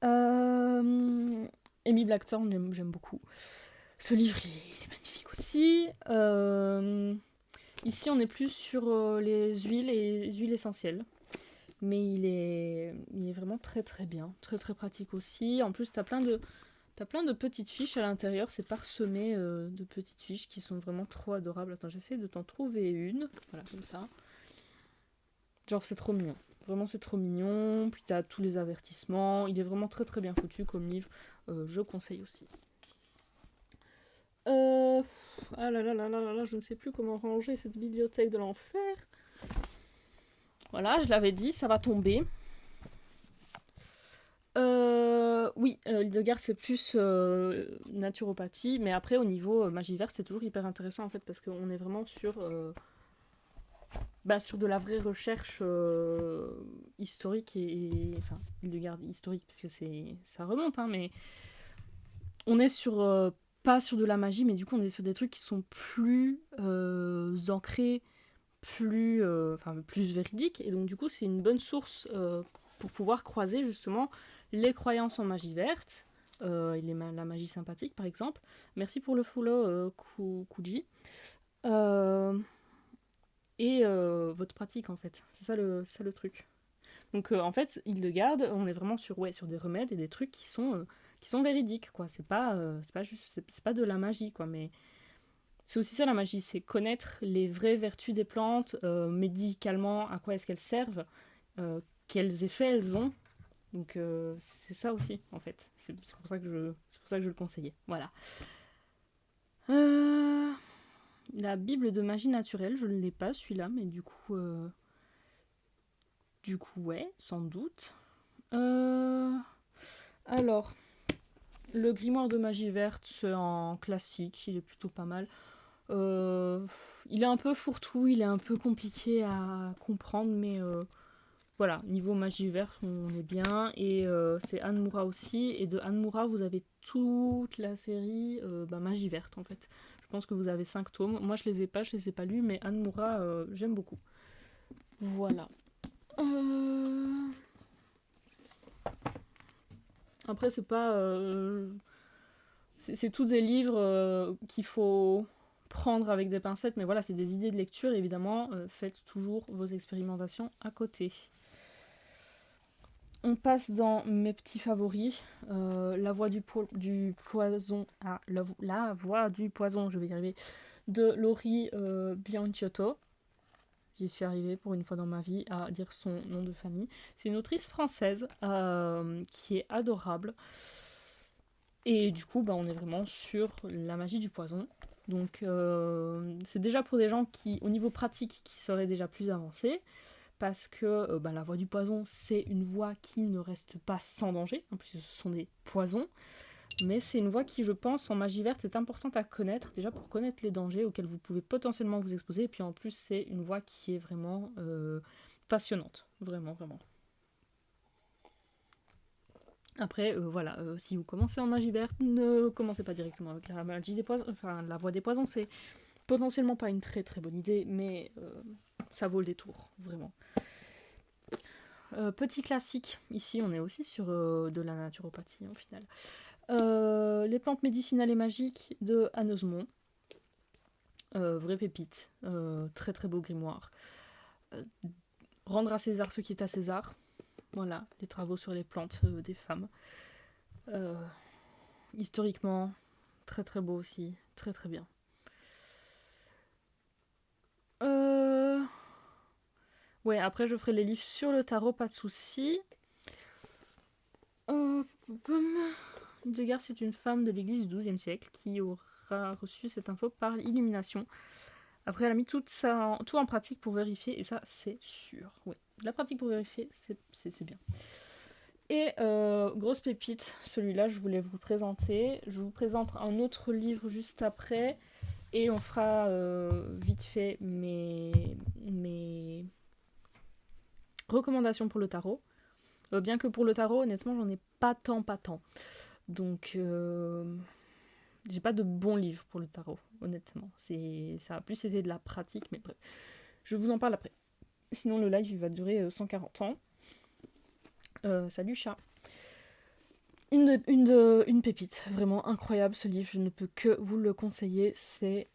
A: Amy Blackthorne, j'aime beaucoup. Ce livre, il est magnifique aussi. Ici, on est plus sur les huiles et les huiles essentielles. Mais il est vraiment très très bien. Très très pratique aussi. En plus, t'as plein de petites fiches à l'intérieur. C'est parsemé de petites fiches qui sont vraiment trop adorables. Attends, j'essaie de t'en trouver une. Voilà, comme ça. Genre, c'est trop mignon. Vraiment, c'est trop mignon. Puis t'as tous les avertissements. Il est vraiment très très bien foutu comme livre. Je conseille aussi. Ah là là là là là là, je ne sais plus comment ranger cette bibliothèque de l'enfer. Voilà, je l'avais dit, ça va tomber. Oui, Hildegard c'est plus naturopathie, mais après au niveau magie verte c'est toujours hyper intéressant en fait parce qu'on est vraiment sur de la vraie recherche historique enfin Hildegard historique parce que ça remonte hein, mais on est pas sur de la magie mais du coup on est sur des trucs qui sont plus ancrés, plus véridiques et donc du coup c'est une bonne source pour pouvoir croiser justement les croyances en magie verte et la magie sympathique par exemple. Merci pour le follow Kuji. Et votre pratique en fait. C'est ça le truc. Donc en fait, Hildegarde, on est vraiment sur des remèdes et des trucs qui sont véridiques quoi. C'est pas de la magie quoi, mais c'est aussi ça la magie, c'est connaître les vraies vertus des plantes, médicalement, à quoi est-ce qu'elles servent, quels effets elles ont. Donc c'est ça aussi en fait. C'est pour ça que je le conseillais. Voilà. La Bible de magie naturelle, je ne l'ai pas celui-là, mais du coup ouais, sans doute. Alors, le grimoire de magie verte, c'est un classique, il est plutôt pas mal. Il est un peu fourre-tout, il est un peu compliqué à comprendre, mais voilà, niveau magie verte, on est bien. Et c'est Anne Moura aussi. Et de Anne Moura, vous avez toute la série magie verte en fait. Je pense que vous avez 5 tomes. Moi, je les ai pas lus, mais Anne Moura, j'aime beaucoup. Voilà. Après, c'est pas. C'est tous des livres qu'il faut prendre avec des pincettes, mais voilà, c'est des idées de lecture, évidemment, faites toujours vos expérimentations à côté. On passe dans mes petits favoris. La voix du poison. Ah, la voix du poison, je vais y arriver. De Laurie Bianciotto. J'y suis arrivée pour une fois dans ma vie à dire son nom de famille. C'est une autrice française qui est adorable. Et du coup, on est vraiment sur la magie du poison. Donc, c'est déjà pour des gens qui, au niveau pratique, qui seraient déjà plus avancés. Parce que la voix du poison, c'est une voix qui ne reste pas sans danger. En plus, ce sont des poisons. Mais c'est une voix qui, je pense, en magie verte, est importante à connaître. Déjà pour connaître les dangers auxquels vous pouvez potentiellement vous exposer. Et puis en plus, c'est une voix qui est vraiment passionnante. Vraiment, vraiment. Après, voilà, si vous commencez en magie verte, ne commencez pas directement avec la magie des poisons. Enfin, la voix des poisons, c'est potentiellement pas une très très bonne idée, mais ça vaut le détour, vraiment. Petit classique, ici on est aussi sur de la naturopathie au final. Les plantes médicinales et magiques de Anne Osmond. Vraie pépite, très très beau grimoire. Rendre à César ce qui est à César. Voilà, les travaux sur les plantes des femmes. Historiquement, très très beau aussi, très très bien. Ouais, après je ferai les livres sur le tarot, pas de soucis. Hildegard, c'est une femme de l'église du XIIe siècle qui aura reçu cette info par illumination. Après, elle a mis tout en pratique pour vérifier, et ça, c'est sûr. Ouais, la pratique pour vérifier, c'est bien. Et grosse pépite, celui-là, je voulais vous présenter. Je vous présente un autre livre juste après, et on fera vite fait mes recommandations pour le tarot. Bien que pour le tarot, honnêtement, j'en ai pas tant. Donc, j'ai pas de bons livres pour le tarot, honnêtement. Ça a plus été de la pratique, mais bref. Je vous en parle après. Sinon, le live, il va durer 140 ans. Salut chat. Une pépite, vraiment incroyable ce livre, je ne peux que vous le conseiller, c'est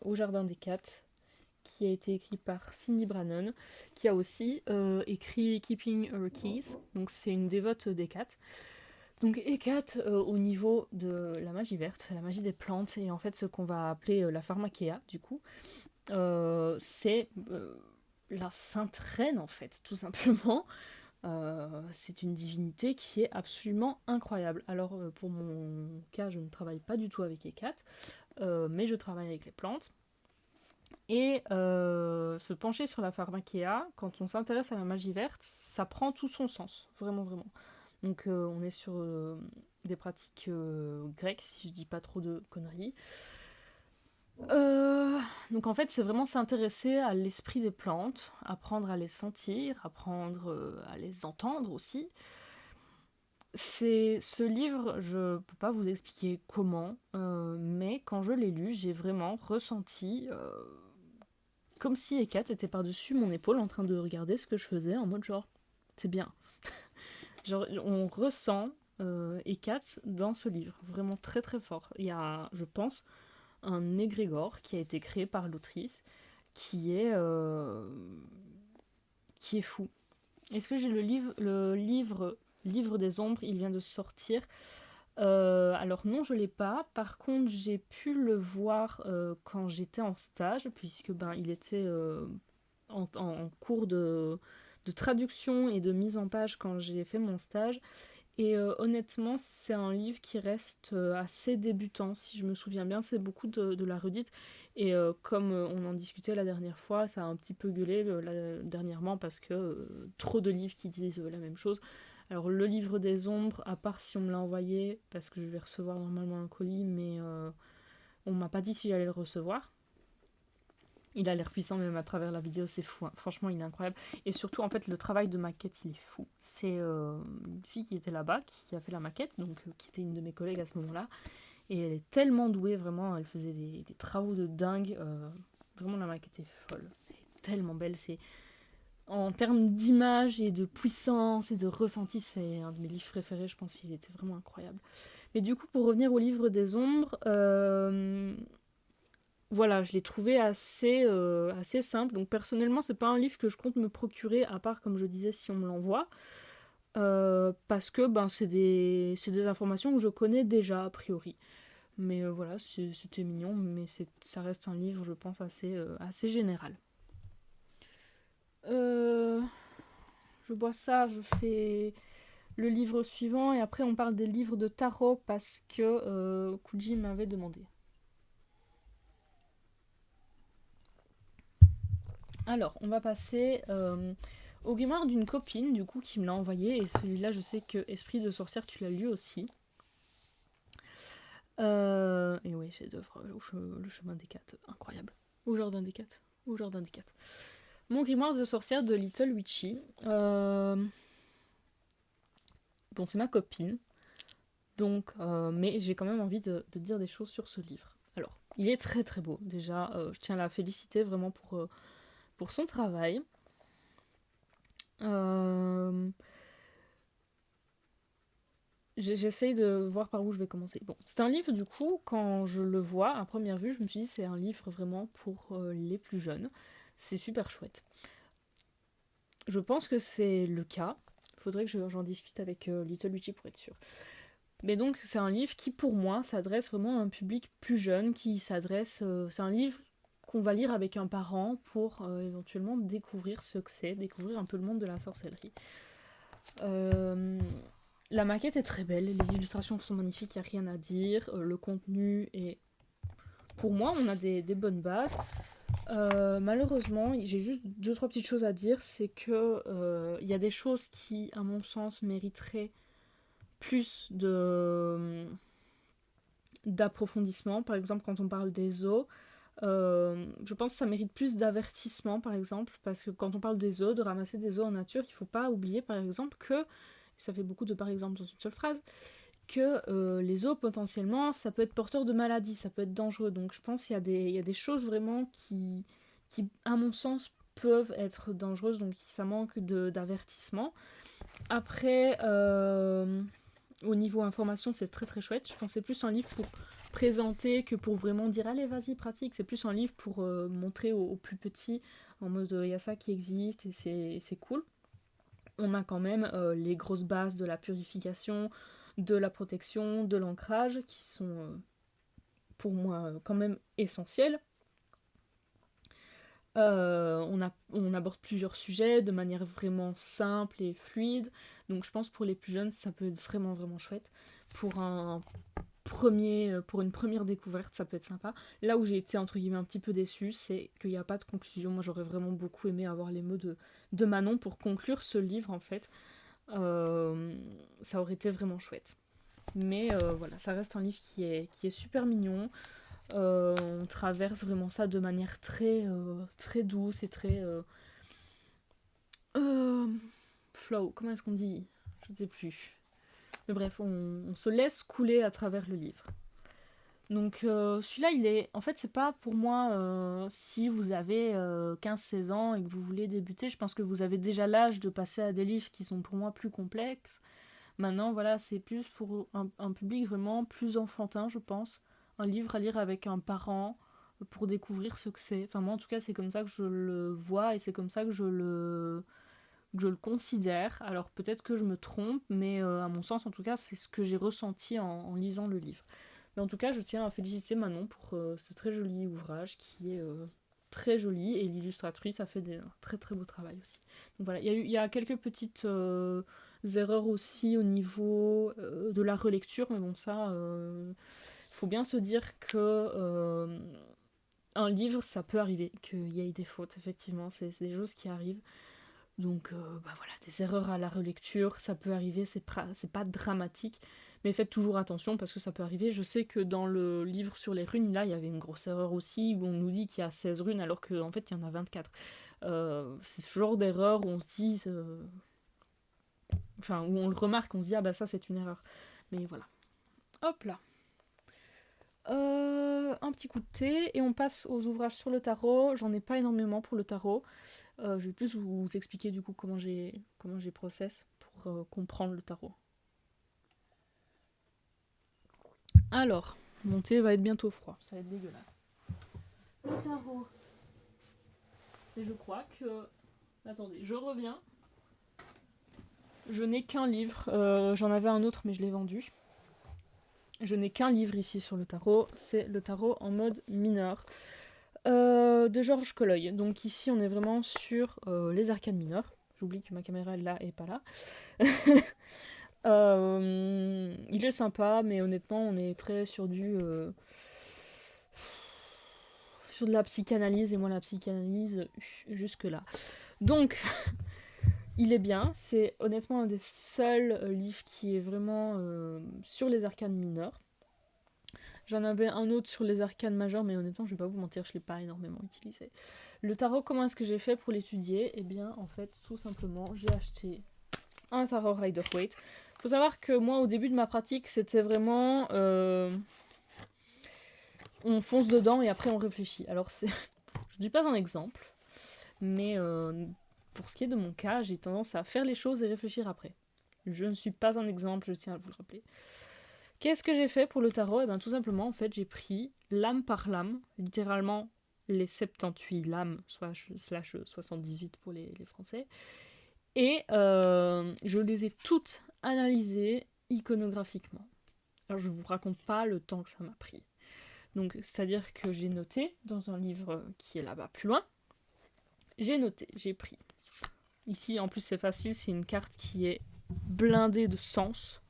A: Au Jardin des Cats, qui a été écrit par Cindy Brannon, qui a aussi écrit Keeping Her Keys, donc c'est une dévote des cats. Donc Hécate au niveau de la magie verte, la magie des plantes, et en fait ce qu'on va appeler la pharmakéa du coup, c'est la sainte reine en fait, tout simplement. C'est une divinité qui est absolument incroyable. Alors pour mon cas, je ne travaille pas du tout avec Hécate, mais je travaille avec les plantes. Et se pencher sur la pharmakéa, quand on s'intéresse à la magie verte, ça prend tout son sens, vraiment, vraiment. Donc on est sur des pratiques grecques, si je dis pas trop de conneries. Donc en fait, c'est vraiment s'intéresser à l'esprit des plantes, apprendre à les sentir, apprendre à les entendre aussi. C'est ce livre, je peux pas vous expliquer comment, mais quand je l'ai lu, j'ai vraiment ressenti comme si Hécate était par-dessus mon épaule en train de regarder ce que je faisais en mode genre, c'est bien. Genre, on ressent Hécate dans ce livre, vraiment très très fort. Il y a, je pense, un égrégore qui a été créé par l'autrice qui est fou. Est-ce que j'ai le livre des ombres, il vient de sortir. Alors non, je l'ai pas. Par contre, j'ai pu le voir quand j'étais en stage, puisque ben il était en cours de traduction et de mise en page quand j'ai fait mon stage. Et honnêtement, c'est un livre qui reste assez débutant, si je me souviens bien, c'est beaucoup de la redite. Et comme on en discutait la dernière fois, ça a un petit peu gueulé dernièrement parce que trop de livres qui disent la même chose. Alors le livre des ombres, à part si on me l'a envoyé, parce que je vais recevoir normalement un colis, mais on m'a pas dit si j'allais le recevoir. Il a l'air puissant même à travers la vidéo, c'est fou, hein. Franchement il est incroyable. Et surtout en fait le travail de maquette il est fou. C'est une fille qui était là-bas, qui a fait la maquette, donc qui était une de mes collègues à ce moment-là. Et elle est tellement douée vraiment, elle faisait des travaux de dingue. Vraiment la maquette est folle. Elle est tellement belle, c'est... En termes d'image et de puissance et de ressenti, c'est un de mes livres préférés, je pense qu'il était vraiment incroyable. Mais du coup, pour revenir au livre des ombres, voilà, je l'ai trouvé assez simple. Donc personnellement, c'est pas un livre que je compte me procurer, à part comme je disais si on me l'envoie, parce que ben c'est des informations que je connais déjà a priori. Mais voilà, c'était mignon, mais ça reste un livre, je pense, assez général. Euh, je bois ça, je fais le livre suivant et après on parle des livres de tarot parce que Kuji m'avait demandé. Alors, on va passer au grimoire d'une copine, du coup, qui me l'a envoyé. Et celui-là, je sais que Esprit de sorcière, tu l'as lu aussi. Et oui, chef-d'œuvre, le chemin des quatre, incroyable. Au jardin des quatre. Au jardin des quatre. Mon grimoire de sorcière de Little Witchy. Bon, c'est ma copine. Donc, mais j'ai quand même envie de dire des choses sur ce livre. Alors, il est très très beau. Déjà, je tiens à la féliciter vraiment pour son travail. J'essaye de voir par où je vais commencer. Bon, c'est un livre, du coup, quand je le vois, à première vue, je me suis dit c'est un livre vraiment pour les plus jeunes. C'est super chouette. Je pense que c'est le cas. Il faudrait que j'en discute avec Little Witchy pour être sûr. Mais donc, c'est un livre qui, pour moi, s'adresse vraiment à un public plus jeune, c'est un livre qu'on va lire avec un parent pour éventuellement découvrir ce que c'est, découvrir un peu le monde de la sorcellerie. La maquette est très belle, les illustrations sont magnifiques, il n'y a rien à dire. Le contenu est... Pour moi, on a des bonnes bases. Malheureusement, j'ai juste 2-3 petites choses à dire. C'est que y a des choses qui, à mon sens, mériteraient plus d'approfondissement. Par exemple, quand on parle des os, je pense que ça mérite plus d'avertissement, par exemple, parce que quand on parle des os, de ramasser des os en nature, il ne faut pas oublier, par exemple, que, ça fait beaucoup de par exemple dans une seule phrase, que les os, potentiellement, ça peut être porteur de maladies, ça peut être dangereux. Donc je pense qu'il y a des choses vraiment qui, à mon sens, peuvent être dangereuses, donc ça manque d'avertissement. Après, au niveau information, c'est très très chouette. Je pensais plus un livre pour présenter que pour vraiment dire allez vas-y pratique. C'est plus un livre pour montrer aux plus petits en mode il y a ça qui existe et c'est cool. On a quand même les grosses bases de la purification, de la protection, de l'ancrage qui sont pour moi quand même essentielles. On aborde plusieurs sujets de manière vraiment simple et fluide. Donc je pense pour les plus jeunes, ça peut être vraiment vraiment chouette. Pour une première découverte, ça peut être sympa. Là où j'ai été entre guillemets un petit peu déçue, c'est qu'il n'y a pas de conclusion. Moi j'aurais vraiment beaucoup aimé avoir les mots de Manon pour conclure ce livre en fait. Ça aurait été vraiment chouette. Mais voilà, ça reste un livre qui est super mignon. On traverse vraiment ça de manière très douce et très flow, comment est-ce qu'on dit? Je ne sais plus. Mais bref, on se laisse couler à travers le livre. Donc celui-là, il est... En fait, c'est pas pour moi si vous avez 15-16 ans et que vous voulez débuter. Je pense que vous avez déjà l'âge de passer à des livres qui sont pour moi plus complexes. Maintenant, voilà, c'est plus pour un public vraiment plus enfantin, je pense. Un livre à lire avec un parent pour découvrir ce que c'est. Enfin, moi, en tout cas, c'est comme ça que je le vois et c'est comme ça que je le considère. Alors, peut-être que je me trompe, mais à mon sens, en tout cas, c'est ce que j'ai ressenti en lisant le livre. Mais en tout cas, je tiens à féliciter Manon pour ce très joli ouvrage qui est très joli et l'illustratrice a fait un très très beau travail aussi. Donc voilà, il y a quelques petites erreurs aussi au niveau de la relecture, mais bon ça, faut bien se dire que un livre, ça peut arriver qu'il y ait des fautes, effectivement, c'est des choses qui arrivent. Donc bah voilà, des erreurs à la relecture, ça peut arriver, c'est pas dramatique, mais faites toujours attention parce que ça peut arriver. Je sais que dans le livre sur les runes, là, il y avait une grosse erreur aussi, où on nous dit qu'il y a 16 runes alors qu'en fait, il y en a 24. C'est ce genre d'erreur où on se dit... Enfin, où on le remarque, on se dit, ah bah ça, c'est une erreur. Mais voilà. Hop là. Un petit coup de thé, et on passe aux ouvrages sur le tarot. J'en ai pas énormément pour le tarot. Je vais plus vous expliquer du coup comment j'ai process pour comprendre le tarot. Alors, mon thé va être bientôt froid, ça va être dégueulasse. Le tarot. Et je crois que... Attendez, je reviens. Je n'ai qu'un livre, j'en avais un autre mais je l'ai vendu. Je n'ai qu'un livre ici sur le tarot, c'est le tarot en mode mineur. De Georges Colloy. Donc ici on est vraiment sur les arcanes mineures. J'oublie que ma caméra là est pas là. Il est sympa, mais honnêtement on est très sur sur de la psychanalyse, et moi la psychanalyse jusque là. Donc il est bien, c'est honnêtement un des seuls livres qui est vraiment sur les arcanes mineures. J'en avais un autre sur les arcanes majeures, mais honnêtement, je vais pas vous mentir, je l'ai pas énormément utilisé. Le tarot, comment est-ce que j'ai fait pour l'étudier? Eh bien, en fait, tout simplement, j'ai acheté un tarot Rider-Waite. Faut savoir que moi, au début de ma pratique, c'était vraiment... on fonce dedans et après on réfléchit. Alors, je ne dis pas un exemple, mais pour ce qui est de mon cas, j'ai tendance à faire les choses et réfléchir après. Je ne suis pas un exemple, je tiens à vous le rappeler. Qu'est-ce que j'ai fait pour le tarot? Eh bien, tout simplement, en fait, j'ai pris lame par lame, littéralement les 78 lames, slash 78 pour les Français, et je les ai toutes analysées iconographiquement. Alors, je vous raconte pas le temps que ça m'a pris. Donc, c'est-à-dire que j'ai noté dans un livre qui est là-bas plus loin, j'ai noté, j'ai pris. Ici, en plus, c'est facile, c'est une carte qui est blindée de sens.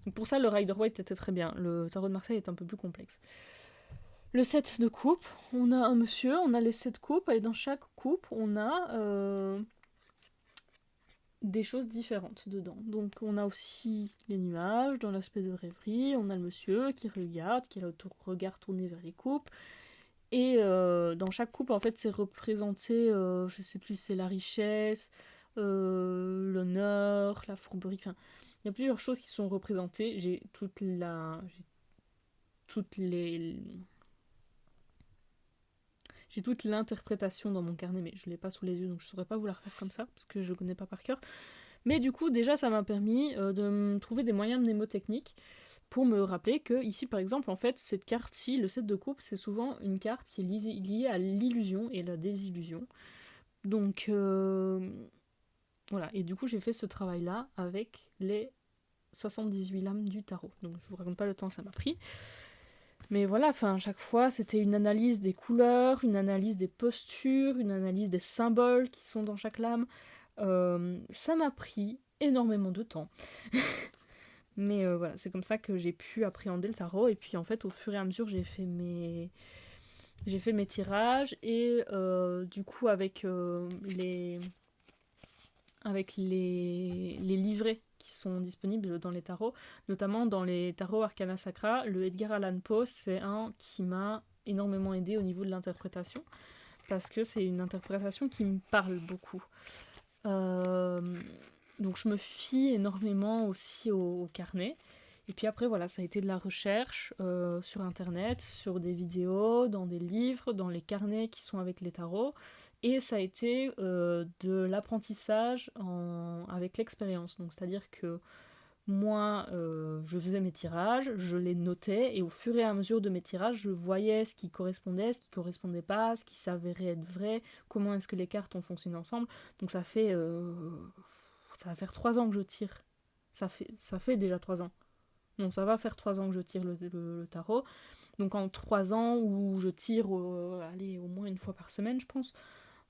A: Donc pour ça, le Rider-Waite était très bien. Le tarot de Marseille est un peu plus complexe. Le 7 de coupe, on a un monsieur, on a les 7 coupes, et dans chaque coupe, on a des choses différentes dedans. Donc on a aussi les nuages dans l'aspect de rêverie, on a le monsieur qui regarde, qui a le regard tourné vers les coupes, et dans chaque coupe, en fait, c'est représenté, je sais plus, c'est la richesse, l'honneur, la fourberie, enfin... Il y a plusieurs choses qui sont représentées. J'ai toute l'interprétation dans mon carnet, mais je ne l'ai pas sous les yeux, donc je ne saurais pas vous la refaire comme ça, parce que je ne connais pas par cœur. Mais du coup, déjà, ça m'a permis de me trouver des moyens mnémotechniques pour me rappeler que ici, par exemple, en fait, cette carte-ci, le 7 de coupe, c'est souvent une carte qui est liée à l'illusion et la désillusion. Donc, voilà. Et du coup, j'ai fait ce travail-là avec les 78 lames du tarot. Donc, je vous raconte pas le temps que ça m'a pris. Mais voilà, enfin, à chaque fois, c'était une analyse des couleurs, une analyse des postures, une analyse des symboles qui sont dans chaque lame. Ça m'a pris énormément de temps. Mais voilà, c'est comme ça que j'ai pu appréhender le tarot. Et puis en fait, au fur et à mesure, j'ai fait mes tirages. Et du coup, avec les livrets qui sont disponibles dans les tarots, notamment dans les tarots Arcana Sacra, le Edgar Allan Poe, c'est un qui m'a énormément aidé au niveau de l'interprétation, parce que c'est une interprétation qui me parle beaucoup. Donc je me fie énormément aussi au carnet. Et puis après, voilà, ça a été de la recherche sur Internet, sur des vidéos, dans des livres, dans les carnets qui sont avec les tarots. Et ça a été de l'apprentissage avec l'expérience. Donc c'est-à-dire que moi, je faisais mes tirages, je les notais, et au fur et à mesure de mes tirages, je voyais ce qui correspondait, ce qui correspondait pas, ce qui s'avérait être vrai, comment est-ce que les cartes ont fonctionné ensemble. Donc ça va faire 3 ans que je tire. Ça fait déjà 3 ans. Donc ça va faire 3 ans que je tire le tarot. Donc en 3 ans où je tire allez, au moins une fois par semaine, je pense,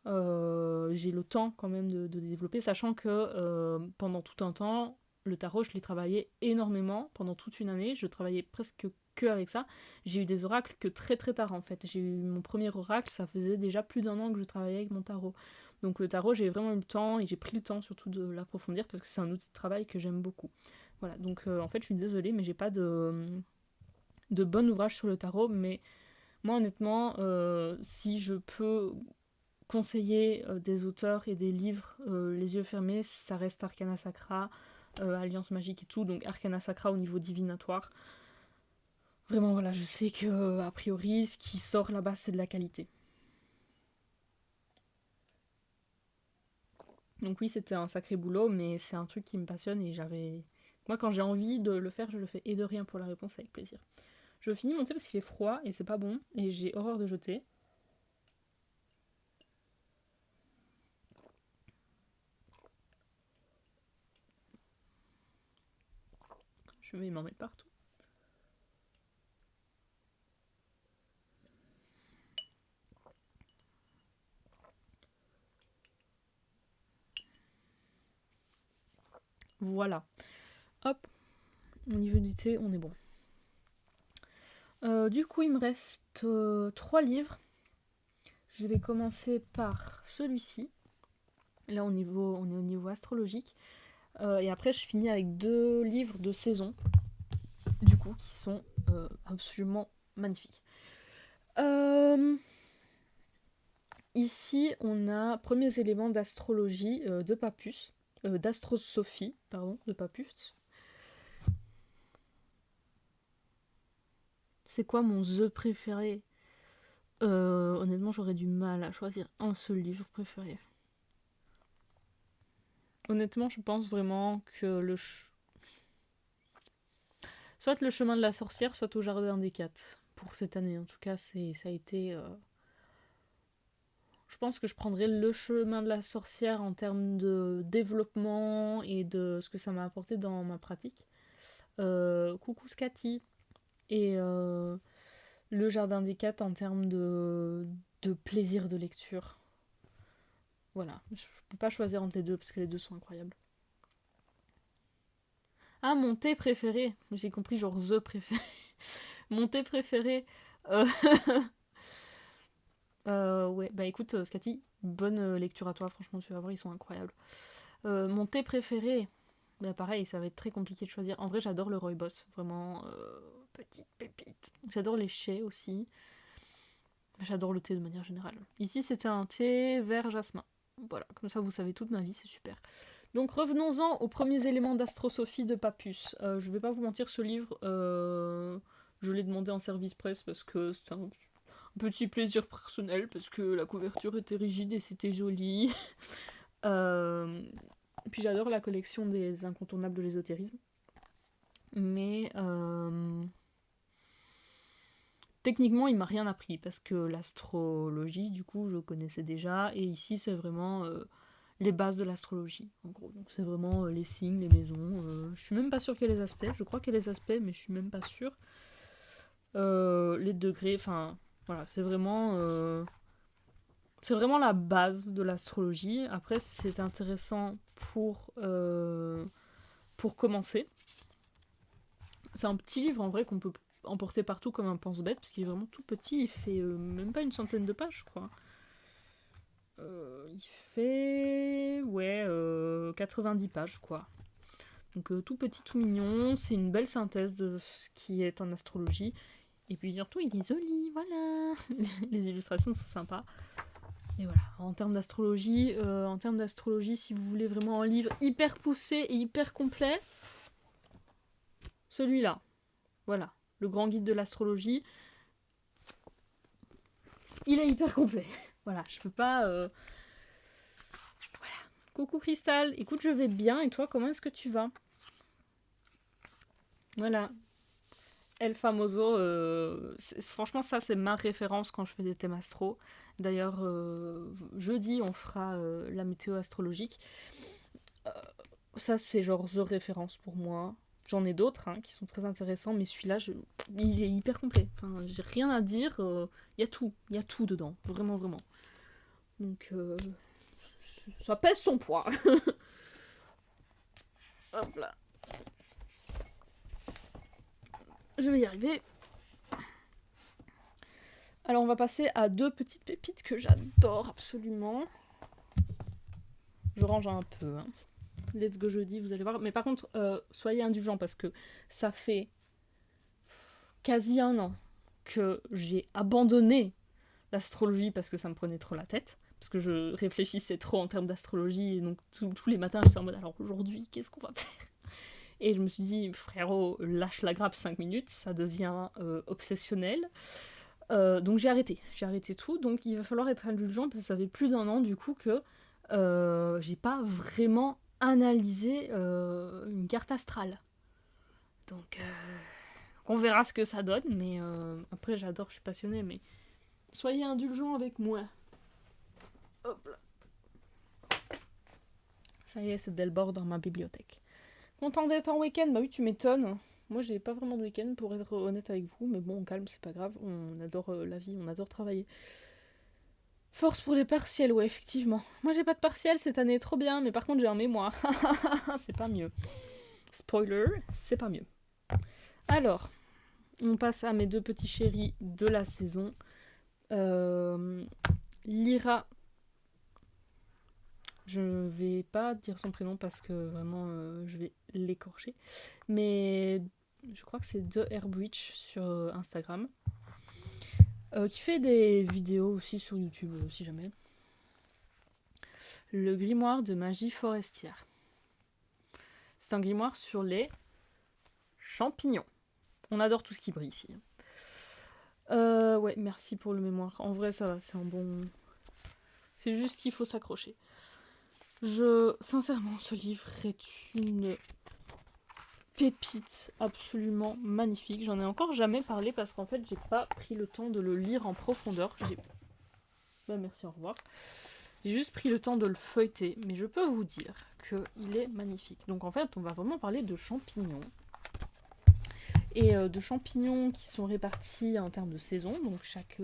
A: j'ai le temps quand même de développer, sachant que pendant tout un temps, le tarot, je l'ai travaillé énormément. Pendant toute une année, je travaillais presque que avec ça. J'ai eu des oracles que très très tard en fait. J'ai eu mon premier oracle, ça faisait déjà plus d'1 an que je travaillais avec mon tarot. Donc le tarot, j'ai vraiment eu le temps et j'ai pris le temps surtout de l'approfondir parce que c'est un outil de travail que j'aime beaucoup. Voilà, donc en fait, je suis désolée, mais j'ai pas de bon ouvrage sur le tarot. Mais moi, honnêtement, si je peux conseiller des auteurs et des livres les yeux fermés, ça reste Arcana Sacra, Alliance Magique et tout, donc Arcana Sacra au niveau divinatoire. Vraiment, voilà, je sais que a priori, ce qui sort là-bas, c'est de la qualité. Donc oui, c'était un sacré boulot, mais c'est un truc qui me passionne et j'avais... Moi, quand j'ai envie de le faire, je le fais. Et de rien pour la réponse, avec plaisir. Je finis mon thé parce qu'il est froid et c'est pas bon, et j'ai horreur de jeter. Je vais m'en mettre partout. Voilà. Hop, au niveau du thé, on est bon. Du coup, il me reste 3 livres. Je vais commencer par celui-ci. Là, on est au niveau astrologique. Et après, je finis avec 2 livres de saison, du coup, qui sont absolument magnifiques. Ici, on a premiers éléments d'astrologie de Papus, d'astrosophie, pardon, de Papus. C'est quoi mon The préféré? Honnêtement, j'aurais du mal à choisir un seul livre préféré. Honnêtement, je pense vraiment que soit le chemin de la sorcière, soit au jardin des 4. Pour cette année, en tout cas, ça a été... Je pense que je prendrais le chemin de la sorcière en termes de développement et de ce que ça m'a apporté dans ma pratique. Coucou Scati. Et le jardin des 4 en termes de plaisir de lecture. Voilà, je peux pas choisir entre les deux parce que les deux sont incroyables. Ah, mon thé préféré. J'ai compris, genre The préféré. Mon thé préféré. Euh... ouais, bah écoute, Scati, bonne lecture à toi. Franchement, tu vas voir, ils sont incroyables. Mon thé préféré. Bah pareil, ça va être très compliqué de choisir. En vrai, j'adore le rooibos. Vraiment, petite pépite. J'adore les chais aussi. J'adore le thé de manière générale. Ici, c'était un thé vert jasmin. Voilà, comme ça, vous savez toute ma vie, c'est super. Donc revenons-en aux premiers éléments d'astrosophie de Papus. Je vais pas vous mentir, ce livre, je l'ai demandé en service presse parce que c'était un petit plaisir personnel, parce que la couverture était rigide et c'était joli. Puis j'adore la collection des incontournables de l'ésotérisme. Mais techniquement, il m'a rien appris parce que l'astrologie, du coup, je connaissais déjà. Et ici, c'est vraiment les bases de l'astrologie, en gros. Donc c'est vraiment les signes, les maisons. Je suis même pas sûre qu'il y ait les aspects. Je crois qu'il y a les aspects, mais je suis même pas sûre. Les degrés, enfin, voilà, c'est vraiment la base de l'astrologie. Après, c'est intéressant pour commencer. C'est un petit livre en vrai qu'on peut emporter partout comme un pense-bête, parce qu'il est vraiment tout petit, il fait même pas une centaine de pages, je crois. Il fait 90 pages, quoi. Donc tout petit, tout mignon, c'est une belle synthèse de ce qui est en astrologie. Et puis surtout, il est joli, voilà. Les illustrations sont sympas. Et voilà, en termes d'astrologie, si vous voulez vraiment un livre hyper poussé et hyper complet, celui-là. Voilà, le grand guide de l'astrologie. Il est hyper complet. Voilà, je peux pas... Voilà. Coucou Cristal, écoute, je vais bien, et toi, comment est-ce que tu vas? Voilà. El Famoso, franchement, ça, c'est ma référence quand je fais des thèmes astro. D'ailleurs, jeudi, on fera la météo astrologique. Ça, c'est genre the référence pour moi. J'en ai d'autres qui sont très intéressants, mais celui-là, il est hyper complet. Enfin, j'ai rien à dire. Il y a tout dedans, vraiment, vraiment. Donc, ça pèse son poids. Hop là. Je vais y arriver. Alors, on va passer à 2 petites pépites que j'adore absolument. Je range un peu. Let's go jeudi, vous allez voir. Mais par contre, soyez indulgents parce que ça fait quasi 1 an que j'ai abandonné l'astrologie parce que ça me prenait trop la tête. Parce que je réfléchissais trop en termes d'astrologie. Et donc tous les matins, j'étais en mode alors aujourd'hui, qu'est-ce qu'on va faire? Et je me suis dit, frérot, lâche la grappe 5 minutes, ça devient obsessionnel. Donc j'ai arrêté tout. Donc il va falloir être indulgent parce que ça fait plus d'1 an du coup que j'ai pas vraiment analysé une carte astrale. Donc on verra ce que ça donne, mais après j'adore, je suis passionnée, mais soyez indulgents avec moi. Hop là. Ça y est, c'est Delbord dans ma bibliothèque. Content d'être en week-end? Bah oui, tu m'étonnes. Moi, j'ai pas vraiment de week-end pour être honnête avec vous, mais bon, on calme, c'est pas grave. On adore la vie, on adore travailler. Force pour les partiels, ouais, effectivement. Moi, j'ai pas de partiel cette année, trop bien, mais par contre, j'ai un mémoire. C'est pas mieux. Spoiler, c'est pas mieux. Alors, on passe à mes 2 petits chéris de la saison. Lyra. Je vais pas dire son prénom parce que vraiment je vais l'écorcher. Mais je crois que c'est The Herbwitch sur Instagram. Qui fait des vidéos aussi sur YouTube, si jamais. Le grimoire de magie forestière. C'est un grimoire sur les champignons. On adore tout ce qui brille ici. Ouais, merci pour le mémoire. En vrai, ça va, c'est un bon... C'est juste qu'il faut s'accrocher. Sincèrement, ce livre est une pépite absolument magnifique. J'en ai encore jamais parlé parce qu'en fait, j'ai pas pris le temps de le lire en profondeur. Merci, au revoir. J'ai juste pris le temps de le feuilleter, mais je peux vous dire qu'il est magnifique. Donc en fait, on va vraiment parler de champignons. Et de champignons qui sont répartis en termes de saison. Donc chaque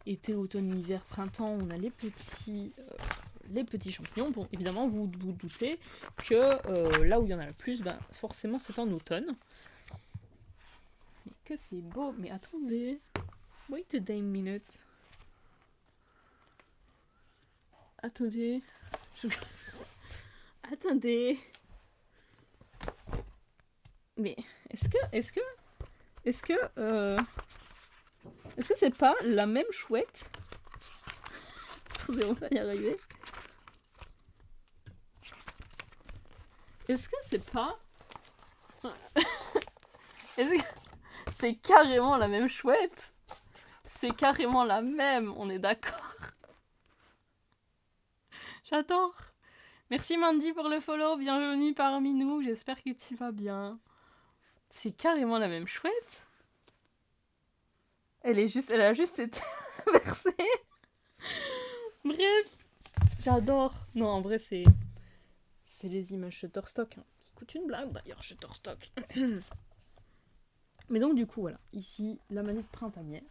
A: été, automne, hiver, printemps, on a les petits champignons. Bon, évidemment, vous vous doutez que là où il y en a le plus, forcément, c'est en automne. Mais que c'est beau. Mais attendez. Wait a damn minute. Attendez. Attendez. Mais est-ce que c'est pas la même chouette? Attendez, on va y arriver. Est-ce que c'est pas... Est-ce que c'est carrément la même chouette? C'est carrément la même, on est d'accord. J'adore. Merci Mandy pour le follow, bienvenue parmi nous, j'espère que tu vas bien. C'est carrément la même chouette. Elle a juste été versée. Bref, j'adore. Non, en vrai, c'est les images Shutterstock, hein, qui coûtent une blague d'ailleurs, Shutterstock. Mais donc, du coup, voilà. Ici, la manette printanière.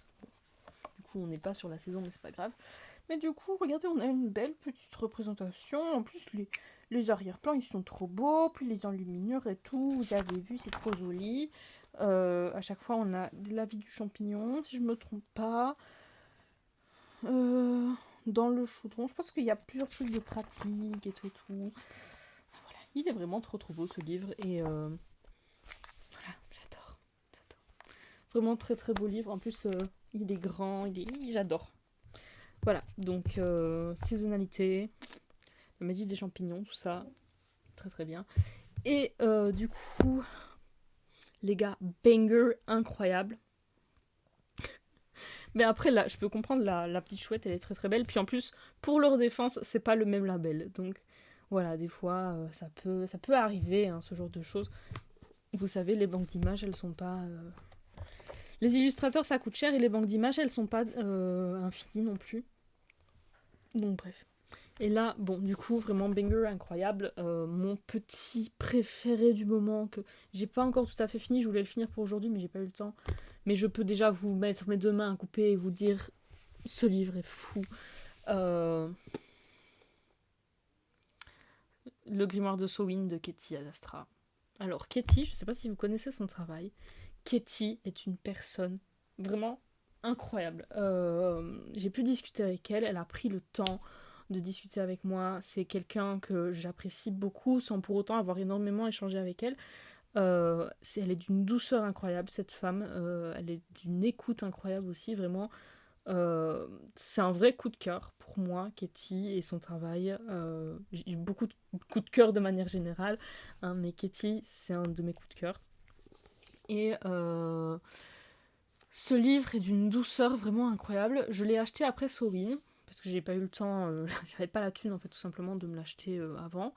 A: Du coup, on n'est pas sur la saison, mais c'est pas grave. Mais du coup, regardez, on a une belle petite représentation. En plus, les arrière-plans, ils sont trop beaux. Puis les enluminures et tout. Vous avez vu, c'est trop joli. À chaque fois, on a la vie du champignon, si je me trompe pas. Dans le chaudron, je pense qu'il y a plusieurs trucs de pratique et tout. Voilà, il est vraiment trop beau ce livre. Et voilà, j'adore. Vraiment très très beau livre. En plus, il est grand, j'adore. Voilà, donc saisonnalité, la magie des champignons, tout ça, très très bien. Et du coup, les gars, banger incroyable. Mais après, là, je peux comprendre, la petite chouette, elle est très très belle. Puis en plus, pour leur défense, c'est pas le même label. Donc voilà, des fois, ça peut arriver, hein, ce genre de choses. Vous savez, les banques d'images, elles sont pas... Les illustrateurs, ça coûte cher, et les banques d'images, elles sont pas infinies non plus. Donc bref. Et là, bon, du coup, vraiment banger incroyable. Mon petit préféré du moment, que j'ai pas encore tout à fait fini, je voulais le finir pour aujourd'hui, mais j'ai pas eu le temps. Mais je peux déjà vous mettre mes deux mains à couper et vous dire, ce livre est fou. Le grimoire de Sowin de Ketty Adastra. Alors, Ketty, je sais pas si vous connaissez son travail. Ketty est une personne vraiment incroyable. J'ai pu discuter avec elle, elle a pris le temps de discuter avec moi. C'est quelqu'un que j'apprécie beaucoup sans pour autant avoir énormément échangé avec elle. Elle est d'une douceur incroyable, cette femme. Elle est d'une écoute incroyable aussi, vraiment. C'est un vrai coup de cœur pour moi, Ketty et son travail. J'ai eu beaucoup de coups de cœur de manière générale, hein, mais Ketty, c'est un de mes coups de cœur. Et ce livre est d'une douceur vraiment incroyable. Je l'ai acheté après Sowin, parce que j'ai pas eu le temps, j'avais pas la thune en fait tout simplement de me l'acheter avant.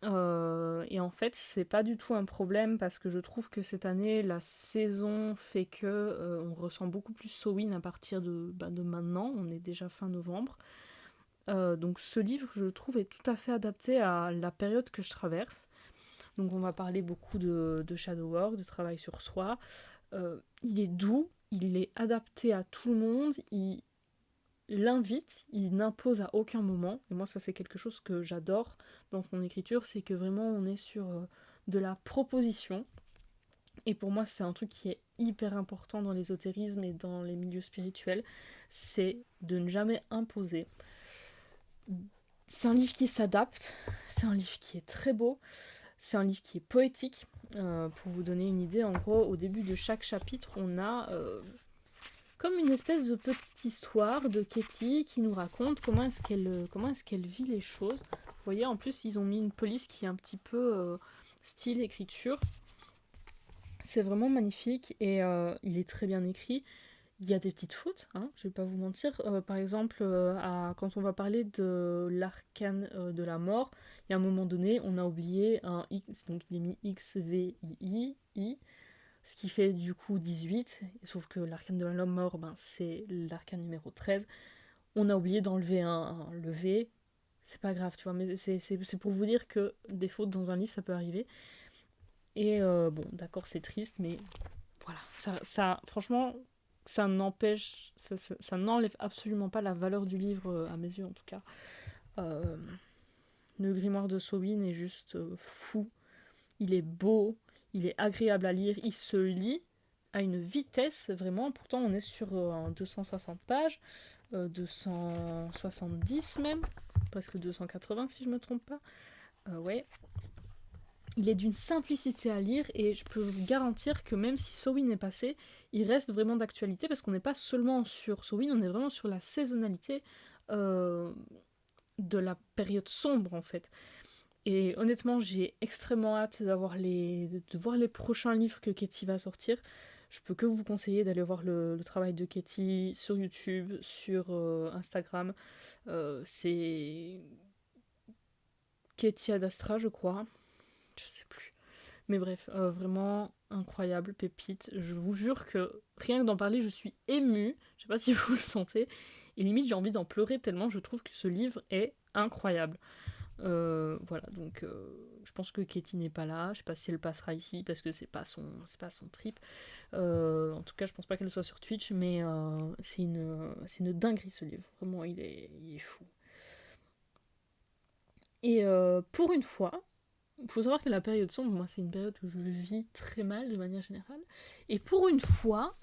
A: Et en fait, c'est pas du tout un problème parce que je trouve que cette année, la saison fait que on ressent beaucoup plus Sowin à partir de maintenant. On est déjà fin novembre. Donc ce livre, je trouve, est tout à fait adapté à la période que je traverse. Donc on va parler beaucoup de shadow work, de travail sur soi. Il est doux, il est adapté à tout le monde, il l'invite, il n'impose à aucun moment. Et moi, ça, c'est quelque chose que j'adore dans son écriture, c'est que vraiment, on est sur de la proposition. Et pour moi, c'est un truc qui est hyper important dans l'ésotérisme et dans les milieux spirituels, c'est de ne jamais imposer. C'est un livre qui s'adapte, c'est un livre qui est très beau, c'est un livre qui est poétique. Pour vous donner une idée, en gros, au début de chaque chapitre, on a comme une espèce de petite histoire de Ketty qui nous raconte comment est-ce qu'elle vit les choses. Vous voyez, en plus, ils ont mis une police qui est un petit peu style écriture. C'est vraiment magnifique et il est très bien écrit. Il y a des petites fautes, hein, je vais pas vous mentir. Par exemple, quand on va parler de l'arcane de la mort, il y a un moment donné, on a oublié un X, donc il est mis XVII, ce qui fait du coup 18, sauf que l'arcane de la mort, ben, c'est l'arcane numéro 13. On a oublié d'enlever le V, c'est pas grave, tu vois, mais c'est pour vous dire que des fautes dans un livre, ça peut arriver. Et bon, d'accord, c'est triste, mais voilà, ça franchement, ça n'empêche, ça n'enlève absolument pas la valeur du livre, à mes yeux en tout cas. Euh, le grimoire de Sowin est juste fou. Il est beau, il est agréable à lire, il se lit à une vitesse vraiment. Pourtant, on est sur un 260 pages, 270 même, presque 280 si je me trompe pas. Ouais. Il est d'une simplicité à lire et je peux vous garantir que même si Sowin est passé, il reste vraiment d'actualité parce qu'on n'est pas seulement sur Sowin, on est vraiment sur la saisonnalité de la période sombre en fait. Et honnêtement, j'ai extrêmement hâte de voir les prochains livres que Ketty va sortir. Je peux que vous conseiller d'aller voir le travail de Ketty sur YouTube, sur Instagram. C'est Katie Ad Astra, je crois. Je sais plus. Mais bref, vraiment incroyable, pépite. Je vous jure que rien que d'en parler, je suis émue. Je sais pas si vous le sentez. Et limite, j'ai envie d'en pleurer tellement je trouve que ce livre est incroyable. Voilà, donc je pense que Katie n'est pas là. Je sais pas si elle passera ici parce que c'est pas son trip. En tout cas, je pense pas qu'elle soit sur Twitch, mais c'est une dinguerie ce livre. Vraiment, il est fou. Et pour une fois, il faut savoir que la période sombre, moi, c'est une période que je vis très mal de manière générale. Et pour une fois,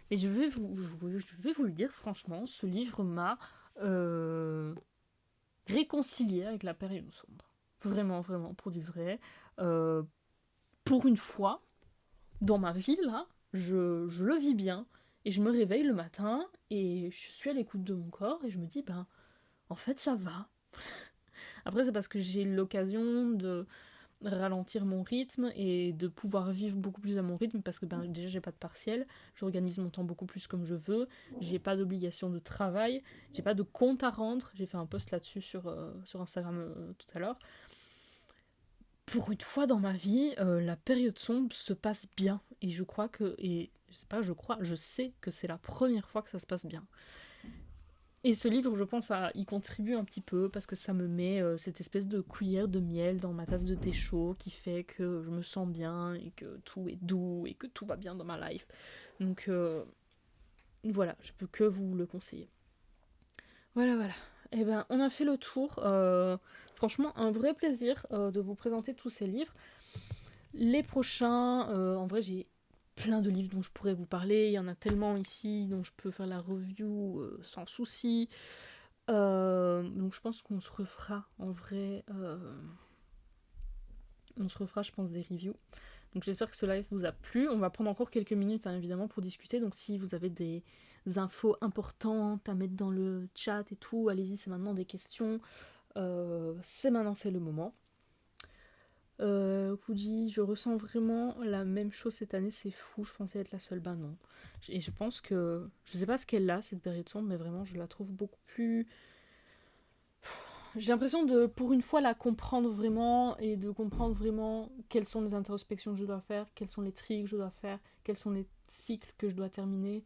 A: mais je vais vous le dire franchement, ce livre m'a réconcilié avec la période sombre. Vraiment, vraiment, pour du vrai. Euh, pour une fois, dans ma vie, là, je le vis bien. Et je me réveille le matin et je suis à l'écoute de mon corps et je me dis, ben, en fait, ça va. Après, c'est parce que j'ai eu l'occasion de ralentir mon rythme et de pouvoir vivre beaucoup plus à mon rythme parce que ben, déjà j'ai pas de partiel, j'organise mon temps beaucoup plus comme je veux, j'ai pas d'obligation de travail, j'ai pas de compte à rendre, j'ai fait un post là-dessus sur Instagram tout à l'heure. Pour une fois dans ma vie, la période sombre se passe bien et je crois que, et je sais pas, je sais que c'est la première fois que ça se passe bien. Et ce livre, je pense, y contribue un petit peu parce que ça me met cette espèce de cuillère de miel dans ma tasse de thé chaud qui fait que je me sens bien et que tout est doux et que tout va bien dans ma life. Donc voilà, je peux que vous le conseiller. Voilà, voilà. Eh ben, on a fait le tour. Franchement, un vrai plaisir de vous présenter tous ces livres. Les prochains, en vrai, j'ai plein de livres dont je pourrais vous parler. Il y en a tellement ici dont je peux faire la review sans souci. Donc je pense qu'on se refera en vrai. On se refera, je pense, des reviews. Donc j'espère que ce live vous a plu. On va prendre encore quelques minutes, hein, évidemment, pour discuter. Donc si vous avez des infos importantes à mettre dans le chat et tout, allez-y, c'est maintenant des questions. C'est maintenant, c'est le moment. Kuji, je ressens vraiment la même chose cette année, c'est fou, je pensais être la seule, ben non. Et je pense que, je sais pas ce qu'elle a cette période sombre, mais vraiment je la trouve beaucoup plus... J'ai l'impression de, pour une fois, la comprendre vraiment et de comprendre vraiment quelles sont les introspections que je dois faire, quels sont les tri que je dois faire, quels sont les cycles que je dois terminer.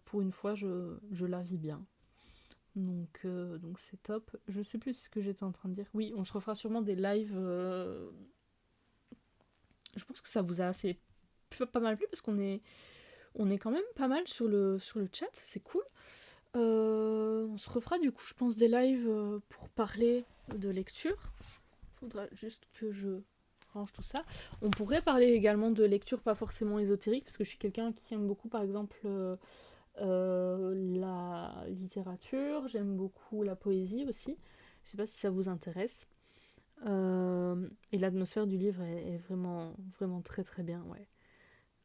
A: Pour une fois, je la vis bien. Donc c'est top. Je sais plus ce que j'étais en train de dire. Oui, on se refera sûrement des lives. Je pense que ça vous a assez pas mal plu parce on est quand même pas mal sur le chat. C'est cool. On se refera du coup, je pense, des lives pour parler de lecture. Faudra juste que je range tout ça. On pourrait parler également de lecture pas forcément ésotérique, parce que je suis quelqu'un qui aime beaucoup, par exemple, la littérature. J'aime beaucoup la poésie aussi. Je sais pas si ça vous intéresse. Et l'atmosphère du livre est vraiment, vraiment très très bien, ouais.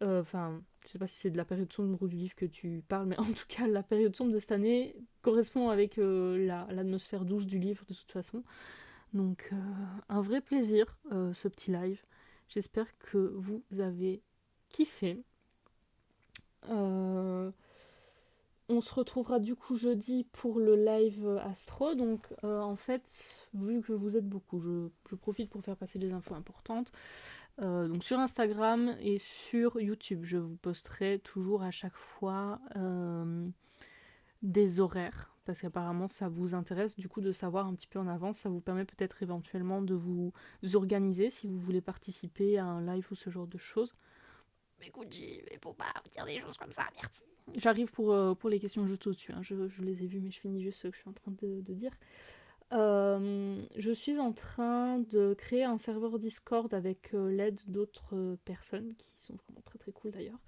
A: Enfin, je sais pas si c'est de la période sombre ou du livre que tu parles, mais en tout cas, la période sombre de cette année correspond avec l'atmosphère douce du livre de toute façon. Donc, un vrai plaisir, ce petit live. J'espère que vous avez kiffé. On se retrouvera du coup jeudi pour le live Astro. Donc, en fait, vu que vous êtes beaucoup, je profite pour faire passer des infos importantes. Donc sur Instagram et sur YouTube, je vous posterai toujours à chaque fois des horaires, parce qu'apparemment ça vous intéresse du coup de savoir un petit peu en avance, ça vous permet peut-être éventuellement de vous organiser si vous voulez participer à un live ou ce genre de choses. Mais écoute, il faut pas dire des choses comme ça, merci. J'arrive pour les questions juste au-dessus, hein. Je les ai vues, mais je finis juste ce que je suis en train de dire. Je suis en train de créer un serveur Discord avec l'aide d'autres personnes qui sont vraiment très très cool d'ailleurs.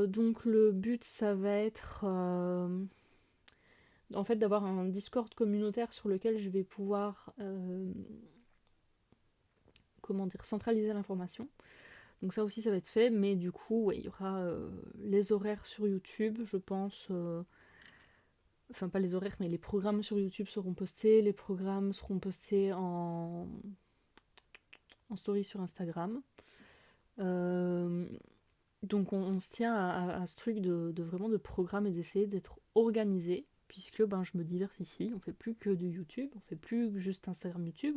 A: Donc le but ça va être en fait d'avoir un Discord communautaire sur lequel je vais pouvoir centraliser l'information. Donc ça aussi ça va être fait, mais du coup ouais, il y aura les horaires sur YouTube, je pense. Enfin pas les horaires, mais les programmes sur YouTube seront postés, les programmes seront postés en story sur Instagram. Donc on se tient à ce truc de vraiment de programme et d'essayer d'être organisé. puisque ben, je me diversifie, on fait plus que du YouTube, on fait plus juste Instagram YouTube,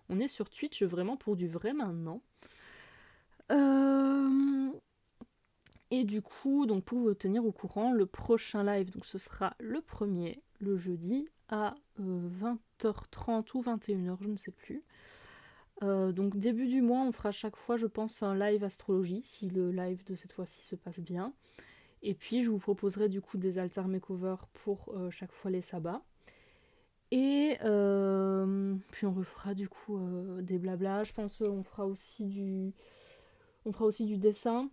A: on est sur Twitch vraiment pour du vrai maintenant. Et du coup, donc pour vous tenir au courant, le prochain live, donc ce sera le premier, le jeudi, à 20h30 ou 21h, je ne sais plus. Donc début du mois, on fera chaque fois, je pense, un live astrologie, si le live de cette fois-ci se passe bien. Et puis je vous proposerai du coup des altar makeovers pour chaque fois les sabbats. Et puis on refera du coup des blabla. Je pense on fera aussi du dessin,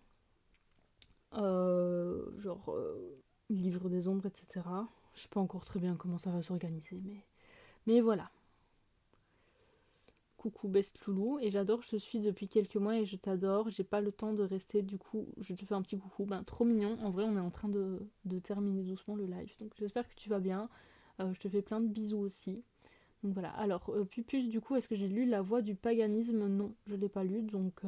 A: genre livre des ombres, etc. Je sais pas encore très bien comment ça va s'organiser, mais voilà. Coucou Best Loulou, et j'adore, je te suis depuis quelques mois et je t'adore. J'ai pas le temps de rester, du coup, je te fais un petit coucou. Ben, trop mignon. En vrai, on est en train de terminer doucement le live, donc j'espère que tu vas bien. Je te fais plein de bisous aussi. Donc voilà. Alors, Pupus, du coup, est-ce que j'ai lu La Voix du paganisme? Non, je l'ai pas lu, donc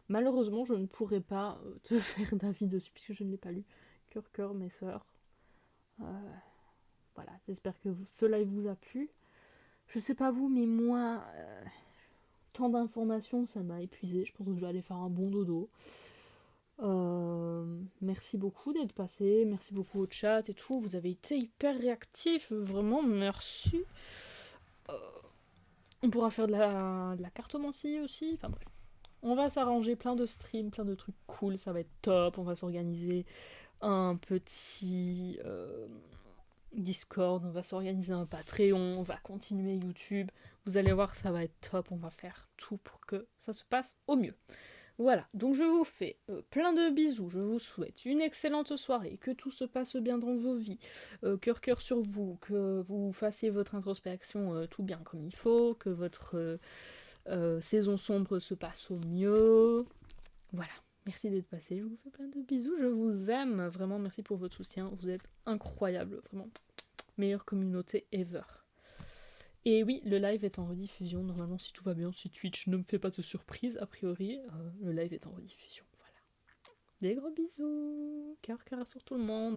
A: malheureusement, je ne pourrai pas te faire d'avis dessus puisque je ne l'ai pas lu. Cœur, mes sœurs. Euh, voilà, j'espère que ce live vous a plu. Je sais pas vous, mais moi, tant d'informations, ça m'a épuisé. Je pense que je vais aller faire un bon dodo. Merci beaucoup d'être passé, merci beaucoup au chat et tout. Vous avez été hyper réactifs, vraiment merci. On pourra faire de la cartomancie aussi. Enfin bref, on va s'arranger plein de streams, plein de trucs cool. Ça va être top. On va s'organiser un petit Discord, on va s'organiser un Patreon, on va continuer YouTube. Vous allez voir, ça va être top. On va faire tout pour que ça se passe au mieux. Voilà, donc je vous fais plein de bisous, je vous souhaite une excellente soirée, que tout se passe bien dans vos vies, cœur sur vous, que vous fassiez votre introspection tout bien comme il faut, que votre saison sombre se passe au mieux. Voilà, merci d'être passé, je vous fais plein de bisous, je vous aime, vraiment merci pour votre soutien, vous êtes incroyables, vraiment, meilleure communauté ever. Et oui, le live est en rediffusion, normalement si tout va bien, si Twitch ne me fait pas de surprise, a priori, le live est en rediffusion, voilà. Des gros bisous, cœur sur tout le monde.